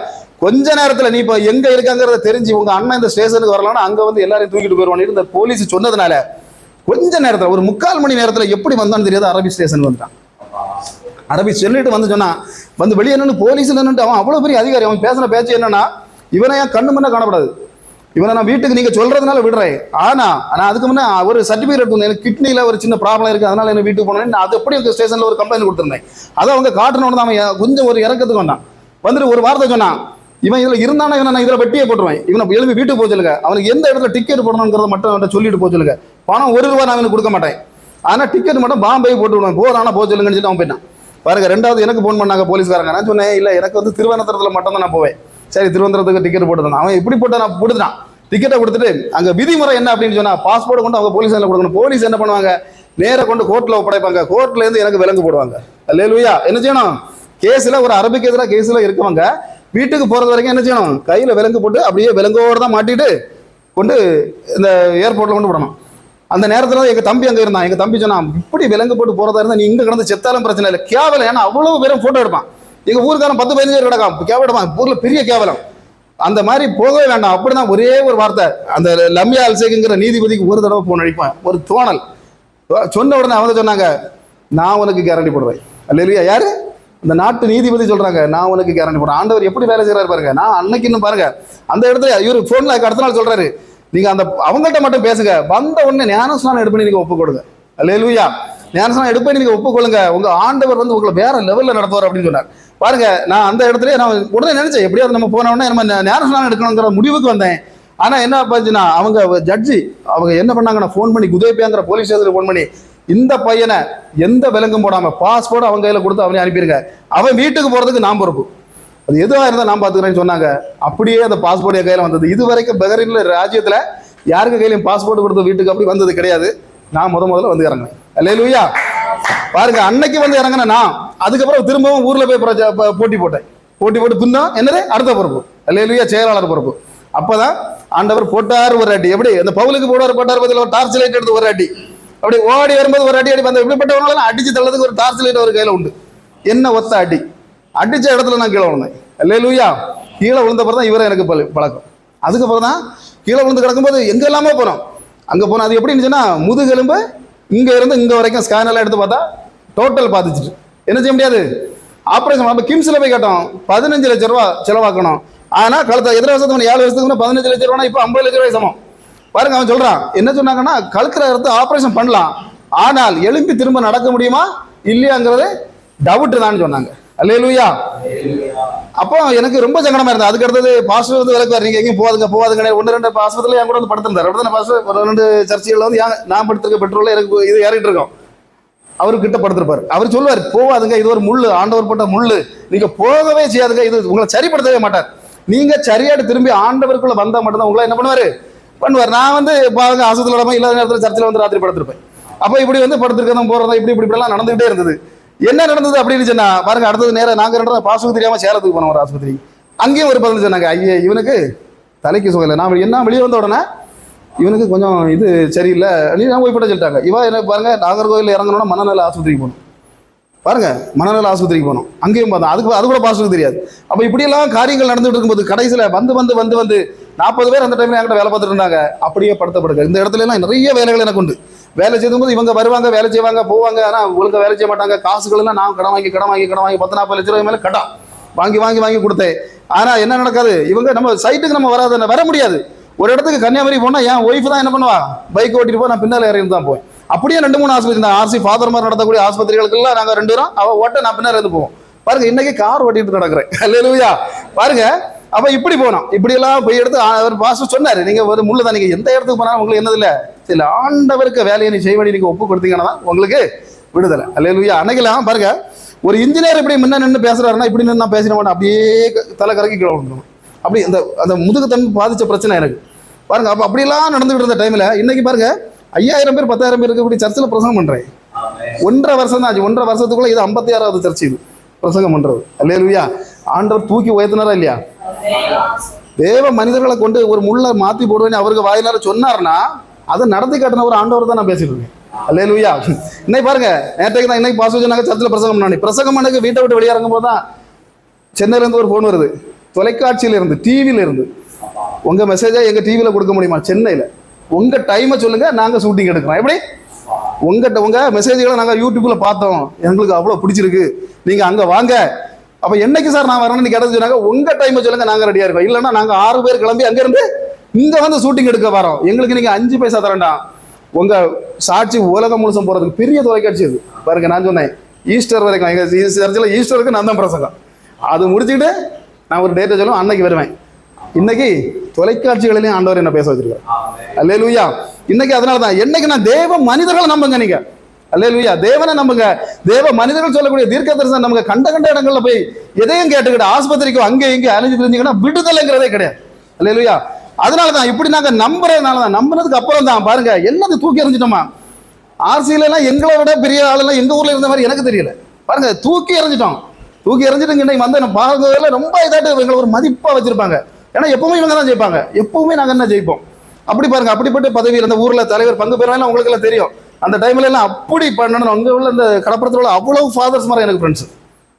கொஞ்ச நேரத்துல நீ இப்போ எங்க இருக்காங்கிறத தெரிஞ்சு உங்க அண்ணன் இந்த ஸ்டேஷனுக்கு வரலாம்னா அங்க வந்து எல்லாரையும் தூக்கிட்டு போயிடுவான். இந்த போலீஸ் சொன்னதுனால கொஞ்ச நேரத்துல, ஒரு 3/4 மணி நேரத்துல எப்படி வந்தான்னு தெரியாது, அரபி ஸ்டேஷன் வந்துட்டான். அரபி சொல்லிட்டு வந்து சொன்னா, வந்து வெளியே என்னன்னு போலீஸ் என்னன்னு, அவன் அவ்வளவு பெரிய அதிகாரி. அவன் பேசுன பேச்சு என்னன்னா, இவனை என் கண்ணு முன்ன காணப்படாது, இவனை நான் வீட்டுக்கு நீங்க சொல்றதுனால விடுறேன், ஆனா அதுக்கு முன்ன ஒரு சர்டிபிகேட் வந்து எனக்கு கிட்னில ஒரு சின்ன ப்ராப்ளம் இருக்கு, அதனால என்ன வீட்டுக்கு போனேன். அது எப்படி ஸ்டேஷன்ல ஒரு கம்ப்ளைண்ட் கொடுத்துருந்தேன். அதை அவங்க காட்டணும்னு அவன் கொஞ்சம் ஒரு இறக்கத்துக்கு வந்தான். வந்துட்டு ஒரு வார்த்தை சொன்னான், இவன் இதுல இருந்தானா இவனை நான் இதுல வெட்டியே போட்டுருவேன், இவனை எழுப்பி வீட்டுக்கு போக சொல்லுங்க, அவனுக்கு எந்த இடத்துல டிக்கெட் போடணுங்கிறத மட்டும் அவன்கிட்ட சொல்லிட்டு போக சொல்லுங்க, பணம் 1 ரூபா நான் அவனுக்கு கொடுக்க மாட்டேன், ஆனா டிக்கெட் மட்டும் பாம்பே போட்டு விடுவேன், போறானா போக சொல்லுங்கன்னு சொல்லி அவன் போயிட்டான். பாருங்க, ரெண்டாவது எனக்கு ஃபோன் பண்ணாங்க போலீஸ்காரங்க. நான் சொன்னேன் இல்ல, எனக்கு வந்து திருவனந்தபுரத்துல மட்டும் தான் நான் போவேன். சரி, திருவனந்தபுரத்துக்கு டிக்கெட் போட்டுதான். அவன் எப்படி போட்டு நான் கொடுத்துட்டான். டிக்கெட்டை கொடுத்துட்டு அங்க விதிமுறை என்ன அப்படின்னு சொன்னா, பாஸ்போர்ட் கொண்டு அவங்க போலீஸ் கொடுக்கணும். போலீஸ் என்ன பண்ணுவாங்க, நேர கொண்டு கோர்ட்ல ஒப்படைப்பாங்க. கோர்ட்ல இருந்து எனக்கு விலங்கு போடுவாங்க. அல்லேலூயா. என்ன செய்யணும், கேஸ்ல ஒரு அரபுக்கு எதிராக கேஸ்ல இருக்கவங்க வீட்டுக்கு போறது வரைக்கும் என்ன செய்யணும், கையில விலங்கு போட்டு அப்படியே விலங்கோடு தான் மாட்டிட்டு கொண்டு இந்த ஏர்போர்ட்ல கொண்டு விடணும். அந்த நேரத்துல எங்க தம்பி அங்க இருந்தான். எங்க தம்பி சொன்னா, இப்படி விலங்கு போட்டு போறதா இருந்தா நீ இங்க கிடந்து செத்தாலும் பிரச்சனை இல்லை, கேவலம். ஏன்னா அவ்வளவு பேரும் போட்டோ எடுப்பான். எங்க ஊருக்காரன் 10-15 பேர் கிடக்கான், கேவலம். ஊர்ல பெரிய கேவலம். அந்த மாதிரி போகவே வேண்டாம். அப்படிதான் ஒரே ஒரு வார்த்தை, அந்த லம்யா அல்சேக்குங்கிற நீதிபதிக்கு ஒரு தடவை போன் அடிப்பேன், ஒரு தோணல் சொன்ன உடனே அவங்க சொன்னாங்க, நான் உனக்கு கேரண்டி போடுறேன். அல்லேலூயா. யாரு? இந்த நாட்டு நீதிபதி சொல்றாங்க, நான் உனக்கு கேரண்டி போடுறேன். ஆண்டவர் எப்படி வேலை செய்யறாரு பாருங்க. நான் அன்னைக்கு இன்னும் பாருங்க, அந்த இடத்துல இவரு போன்ல அடுத்த நாள் சொல்றாரு, நீங்க அந்த அவங்கள்ட்ட மட்டும் பேசுங்க, வந்த உடனே ஞானஸ்நானம் எடுப்பேன் நீங்க ஒப்பு கொடுங்க. அல்லேலூயா. ஞானஸ்நானம் எடுப்பேன் நீங்க ஒப்புக்கொள்ளுங்க, உங்க ஆண்டவர் வந்து உங்களை வேற லெவல்ல நடத்துவார் அப்படின்னு சொன்னார். பாருங்க, நான் அந்த இடத்துல நான் உடனே நினைச்சேன், எப்படியாவது நம்ம போன உடனே நம்ம ஞானஸ்நானம் எடுக்கணுங்கிற முடிவுக்கு வந்தேன். ஆனா என்ன பாச்சுன்னா, அவங்க ஜட்ஜி அவங்க என்ன பண்ணாங்கன்னா, ஃபோன் பண்ணி குதேபியாங்கிற போலீஸ் ஸ்டேஷனுக்கு ஃபோன் பண்ணி, இந்த பையனை எந்த விலங்கும் போடாம பாஸ்போர்ட் அவங்க கையில கொடுத்து அவனே அனுப்பிடுங்க, அவன் வீட்டுக்கு போறதுக்கு நான் பொறுப்பு, அது எதுவாக இருந்தால் நான் பார்த்துக்கிறேன்னு சொன்னாங்க. அப்படியே அந்த பாஸ்போர்ட் என் கையில் வந்தது. இது வரைக்கும் பஹ்ரைன்ல ராஜ்யத்தில் யாருக்கு கையிலையும் பாஸ்போர்ட் கொடுத்து வீட்டுக்கு அப்படி வந்தது கிடையாது. நான் முதல்ல வந்து இறங்கினேன். அல்லேலூயா. பாருங்க, அன்னைக்கு வந்து இறங்கினேன் நான். அதுக்கப்புறம் திரும்பவும் ஊர்ல போய் போட்டி போட்டு பின்னா என்னது அடுத்த பொறுப்பு. அல்லேலூயா. செயலாளர் பொறுப்பு. அப்பதான் ஆண்டவர் போட்டார் ஒரு அடி. எப்படி அந்த பவுலுக்கு போட்டார் பதில் ஒரு டார்ச் லைட் எடுத்து ஒரு அடி, அப்படி ஓடி வரும்போது ஒரு அடி வந்த எப்படிப்பட்டவங்களாம் அடிச்சு தள்ளதுக்கு ஒரு டார்ச் லைட் ஒரு கையில உண்டு. என்ன ஒத்த அடி, அடிச்ச இடத்துல நான் கீழே விழுந்தேன். அல்லேலூயா. கீழே விழுந்த பிறகு தான் இவரை எனக்கு பழக்கம். அதுக்கப்புறம் தான் கீழே விழுந்து கிடக்கும்போது எங்க எல்லாமே போனோம். அங்க போனோம். அது எப்படி இருந்துச்சுன்னா, முதுகெலும்பு இங்க இருந்து இங்க வரைக்கும் ஸ்கேன் எல்லாம் எடுத்து பார்த்தா டோட்டல் பாதிச்சுட்டு என்ன செய்ய முடியாது. ஆபரேஷன் நம்ம கிம்ஸ்ல போய் கேட்டோம், 15 லட்சம் ரூபாய் செலவாக்கணும். ஆனா கழுத்த எத்தனை வருஷத்துக்கு 7 வருஷத்துக்கு 15 லட்சம் ரூபாய், இப்போ 50 லட்சம் ரூபாய் சமம். பாருங்க, அவன் சொல்றான் என்ன சொன்னாங்கன்னா, கழுத்துல எடுத்து ஆபரேஷன் பண்ணலாம், ஆனால் எழும்பி திரும்ப நடக்க முடியுமா இல்லையாங்கிறது டவுட் தான் சொன்னாங்க. அல்லேலூயா. அப்போ எனக்கு ரொம்ப சங்கடமா இருந்தது. அதுக்கு அடுத்தது பாஸ்டர் வந்து விளக்குவார், நீங்க எங்கேயும் போவாதுங்க 1-2 ஆஸ்பத்திரியில் என் கூட வந்து படுத்திருந்தார். அப்படிதான் பாஸ்டர் 2 சர்ச்சைகளில் வந்து நான் படுத்திருக்க பெட்ரோல்ல எனக்கு இது ஏறிட்டு இருக்கோம், அவரு கிட்ட படுத்திருப்பாரு. அவர் சொல்லுவார், போவாதுங்க, இது ஒரு முள்ளு, ஆண்டவர் போட்ட முள்ளு, நீங்க போகவே செய்யாதுங்க, இது உங்களை சரிப்படுத்தவே மாட்டார், நீங்க சரியாடு திரும்பி ஆண்டவருக்குள்ள வந்தா மட்டும்தான் உங்களை என்ன பண்ணுவார். நான் வந்து பாருங்க, ஆஸ்பத்திரியில் இல்லாத நேரத்தில் சர்ச்சில் வந்து ராத்திரி படுத்திருப்பேன். அப்போ இப்படி வந்து படுத்திருக்கதான் போறதா இப்படிலாம் நடந்துகிட்டே இருந்தது. என்ன நடந்தது அப்படின்னு சொன்னா, பாருங்க, அடுத்தது நேரம் நாங்க 2 பாஸ்போர்ட் தெரியாம சேலத்துக்கு போனோம் ஒரு ஆஸ்பத்திரி. அங்கேயும் ஒரு பதில் சொன்னாங்க, ஐயே இவனுக்கு தலைக்கு சுகம் இல்லை. நான் என்ன வெளியே வந்த உடனே இவனுக்கு கொஞ்சம் இது சரியில்லை நான் போய் போட்ட சொல்லிட்டாங்க. இவன் என்ன பாருங்க, நாகர்கோவில் இறங்கணும்னா மனநல ஆஸ்பத்திரிக்கு போகணும். பாருங்க, மனநல ஆஸ்பத்திரிக்கு போனோம். அங்கேயும் பார்த்தோம், அது கூட பாஸ்போர்ட் தெரியாது. அப்போ இப்படியெல்லாம் காரியங்கள் நடந்துட்டு இருக்கும்போது கடைசியில் வந்து 40 பேர் அந்த டைம்ல என்கிட்ட வேலை பார்த்துட்டு இருந்தாங்க. அப்படியே படுத்த இந்த இடத்துல எல்லாம் நிறைய வேலைகள் எனக்கு உண்டு. வேலை செய்யும்போது இவங்க வருவாங்க, வேலை செய்வாங்க, போவாங்க. ஆனால் ஒழுங்கா வேலை செய்ய மாட்டாங்க. காசுகள் எல்லாம் நான் கடன் வாங்கி 10-40 லட்ச ரூபாய் மேலே கடன் வாங்கி கொடுத்தேன். ஆனா என்ன நடக்காது, இவங்க நம்ம சைட்டுக்கு வர முடியாது. ஒரு இடத்துக்கு கன்னியாகுமரி போனா என் ஒய்ஃப் தான் என்ன பண்ணுவா, பைக் ஓட்டிட்டு போய் நான் பின்னால இறங்கி தான் போவேன். அப்படியே 2-3 ஆஸ்பத்திரி தான் ஆர்சி ஃபாதர் மாதிரி நடத்தக்கூடிய ஆஸ்பத்திரிகளுக்கெல்லாம் நாங்க 2 பேரும் அவ ஓட்ட நான் பின்னால இருந்து போவோம். பாருங்க, இன்னைக்கு கார் ஓட்டிட்டு நடக்கிறேன். அல்லேலூயா. பாருங்க, அப்ப இப்படி போனோம். இப்படி எல்லாம் போய் எடுத்து அவர் பாஸ்டர் சொன்னாரு, நீங்க ஒரு முள்ளு தான், நீங்க எந்த இடத்துக்கு போனாலும் உங்களுக்கு என்னது இல்லை, சரி ஆண்டவருக்கு வேலையை நீ செய்வடி நீங்க ஒப்பு கொடுத்தீங்கன்னா உங்களுக்கு விடுதலை. அல்லேலூயா. அன்னைக்கெல்லாம் பாருங்க, ஒரு இன்ஜினியர் இப்படி முன்ன நின்று பேசுறாருன்னா இப்படி நின்று நான் பேசின மாட்டேன், அப்படியே தலை கறக்கி கீழே விழுந்துடும். அப்படி அந்த முதுகு தன் பாதிச்ச பிரச்சனை எனக்கு. பாருங்க, அப்ப அப்படிலாம் நடந்துகிட்டு இருந்த டைம்ல இன்னைக்கு பாருங்க 5000 பேர் 10,000 பேருக்கு இப்படி சர்ச்சில் பிரசங்கம் பண்றேன். 1.5 வருஷம் தான் ஆச்சு. 1.5 வருஷத்துக்குள்ள இது 56வது சர்ச்சு இது பிரசங்கம் பண்றது. அல்லேலூயா. ஆண்டவர் தூக்கி உயர்த்தினாரா இல்லையா? தேவ மனிதர்களை கொண்டு ஒரு முள்ள மாத்தி போடுவேன்னு அவருக்கு வாயிலார சொன்னார்னா அதை நடத்தி காட்டின ஒரு ஆண்டவர் தான் நான் பேசிட்டு இருக்கேன். அல்லேலூயா. இன்னைக்கு பாருங்க, நேற்றைக்கு தான் இன்னைக்கு பாஸ்டர் சொன்னாங்க சர்ச்சில் பிரசங்கம் பண்ணி, பிரசங்கம் பண்ணக்கு வீட்டை விட்டு வெளியே இறங்கும் போது தான் சென்னையில இருந்து ஒரு போன் வருது, தொலைக்காட்சியில இருந்து, டிவியில இருந்து, உங்க மெசேஜா எங்க டிவியில கொடுக்க முடியுமா சென்னையில, உங்க டைமை சொல்லுங்க, நாங்க ஷூட்டிங் எடுக்கிறோம். எப்படி உங்க மெசேஜ்களை நாங்க யூடியூப்ல பார்த்தோம், எங்களுக்கு அவ்வளவு பிடிச்சிருக்கு, நீங்க அங்க வாங்க. அப்ப என்னைக்கு சார் நான் வரணும்னு கேட்டது சொன்னாங்க, உங்க டைமை சொல்லுங்க, நாங்க ரெடியா இருக்கோம். இல்லைன்னா நாங்க 6 பேர் கிளம்பி அங்க இருந்து இங்க வந்து ஷூட்டிங் எடுக்க வரோம், எங்களுக்கு நீங்க 5 பைசா தரேன்டா. உங்க சாட்சி உலகம் முழுசும் போறதுக்கு பெரிய தொலைக்காட்சி இது. பாருங்க, நான் சொன்னேன் ஈஸ்டர் வரைக்கும் எங்க சர்ச்சில் ஈஸ்டருக்கு நான் தான் பிரசங்கம். அது முடிச்சுக்கிட்டு நான் ஒரு டேட்டை சொல்லுவேன், அன்னைக்கு வருவேன். இன்னைக்கு தொலைக்காட்சிகளிலையும் ஆண்டவர் என்ன பேச வச்சிருக்காரு. அல்லேலூயா. இன்னைக்கு அதனால தான் என்னைக்கு நான் தேவ மனிதர்களை நம்புங்க. நீங்க அல்லேலூயா. தேவனை நம்புங்க. தேவ மனிதர்கள் சொல்லக்கூடிய தீர்க்க தரிசனம் நமக்கு கண்ட இடங்கள்ல போய் எதையும் கேட்டுக்கிட்டு ஆஸ்பத்திரிக்கும் அங்கே இங்கே அலைஞ்சு தெரிஞ்சுங்கன்னா விடுதலைங்கிறதே கிடையாது. அல்லேலூயா. அதனாலதான் இப்படி நாங்க நம்புறதுனாலதான், நம்பினதுக்கு அப்புறம் தான் பாருங்க எல்லாத்தையும் தூக்கி எறிஞ்சிட்டோமா. ஆர்சியில எல்லாம் எங்களை விட பெரிய ஆளெல்லாம் எங்க ஊர்ல இருந்த மாதிரி எனக்கு தெரியல. பாருங்க தூக்கி எறிஞ்சிட்டோம். தூக்கி எறிஞ்சிட்டு இன்னைக்கு வந்து பார்க்கறதுல ரொம்ப இதாட்டு எங்களை ஒரு மதிப்பா வச்சிருப்பாங்க. ஏன்னா எப்பவுமே இவங்க தான் ஜெயிப்பாங்க, எப்பவுமே நாங்க என்ன ஜெயிப்போம். அப்படி பாருங்க, அப்படிப்பட்ட பதவி இருந்த ஊர்ல தலைவர் பங்கு பெறாலும் உங்களுக்கு எல்லாம் தெரியும். அந்த டைம்ல எல்லாம் அப்படி பண்ணணும். அங்க உள்ள இந்த கடப்புறத்துல உள்ள அவ்வளவு ஃபாதர்ஸ் மாதிரி எனக்கு ஃப்ரெண்ட்ஸ்.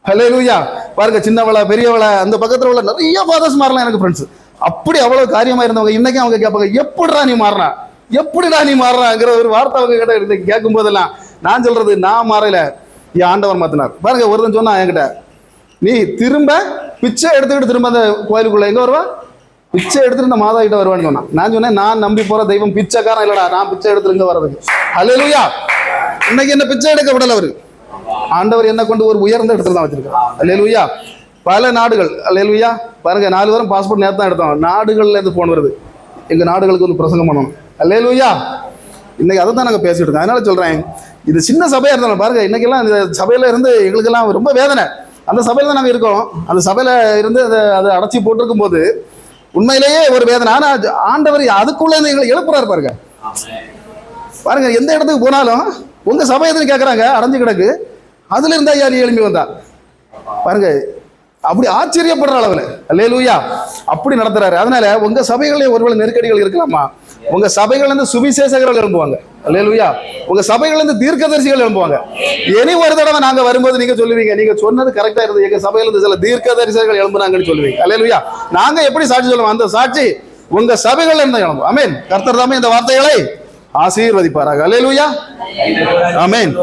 ஹல்லேலூயா. பாருங்க சின்னவளை பெரியவளை அந்த பக்கத்துல உள்ள நிறைய ஃபாதர்ஸ் மாறலாம் எனக்கு ஃப்ரெண்ட்ஸ். அப்படி அவ்வளவு காரியமா இருந்தவங்க இன்னைக்கு அவங்க கேட்பாங்க, எப்படிடா நீ மாறினா, எப்படிடா நீ மாறுறாங்கிற ஒரு வார்த்தை அவங்க கிட்ட கேட்கும் போதெல்லாம் நான் சொல்றது, நான் மாறல, என் ஆண்டவர் மாத்தினார். பாருங்க ஒருத்தன் சொன்னா என்கிட்ட, நீ திரும்ப பிச்சை எடுத்துக்கிட்டு திரும்ப அந்த கோயிலுக்குள்ள எங்க வருவா, பிச்சை எடுத்துட்டு இந்த மாதா கிட்ட வருவான்னு சொன்னான். நான் சொன்னேன், நான் நம்பி போற தெய்வம் பிச்சைக்காரன் இல்லடா, நான் பிச்சை எடுத்துட்டு இங்க வர்றதுக்கு. அல்லேலூயா. இன்னைக்கு என்ன பிச்சை எடுக்க விடல அவரு. ஆண்டவர் என்ன கொண்டு ஒரு உயர்ந்த இடத்துல தான் வச்சிருக்காரு. அல்லேலூயா. பல நாடுகள், அல்லேலூயா. பாருங்க 4 வாரம் பாஸ்போர்ட் நேரத்தான் எடுத்தோம். நாடுகள்ல இருந்து போன் வருது, எங்க நாடுகளுக்கு வந்து பிரசங்கம் பண்ணணும். அல்லேலூயா. இன்னைக்கு அதை தான் நாங்கள் பேசிட்டு இருக்கோம். அதனால சொல்றேன், இது சின்ன சபையா இருந்தாலும் பாருங்க, இன்னைக்கெல்லாம் இந்த சபையில இருந்து எங்களுக்கெல்லாம் ரொம்ப வேதனை. அந்த சபையில தான் நாங்கள் இருக்கோம். அந்த சபையில இருந்து அதை அடைச்சி போட்டிருக்கும் போது உண்மையிலேயே ஒரு வேதனை. ஆனா ஆண்டவர் அதுக்குள்ள இருந்து எங்களை எழுப்புறாரு பாருங்க. பாருங்க எந்த இடத்துக்கு போனாலும் உங்க சபை எதுன்னு கேட்கறாங்க, அடைஞ்சு கிடக்கு, அதுல இருந்தா யாரு எழுப்பி வந்தா பாருங்க. அப்படி ஆச்சரியப்படுற அளவுல அல்லேலூயா அப்படி நடத்துறாரு. அதனால உங்க சபைகளே ஒருவேளை நெருக்கடிகள் இருக்கலாமா, உங்க சபைகள் இருந்து சுவிசேஷகர்கள் எழும்புவாங்க. அல்லேலூயா. உங்க சபைகள் இருந்து தீர்க்கதரிசிகள் எழும்புவாங்க. இனி ஒரு தடவை நாங்க வரும்போது நீங்க சொல்லுவீங்க, நீங்க சொன்னது கரெக்டா இருந்தது, எங்க சபையில இருந்து சில தீர்க்கதரிசிகள் எழும்புனாங்கன்னு சொல்லுவீங்க. அல்லேலூயா. நாங்க எப்படி சாட்சி சொல்லுவோம், அந்த சாட்சி உங்க சபைகள் இருந்து எழும்பும். ஆமென். கர்த்தர் தாமே இந்த வார்த்தைகளை ஆசீர்வதிப்பாராக. அல்லேலூயா. ஆமென்.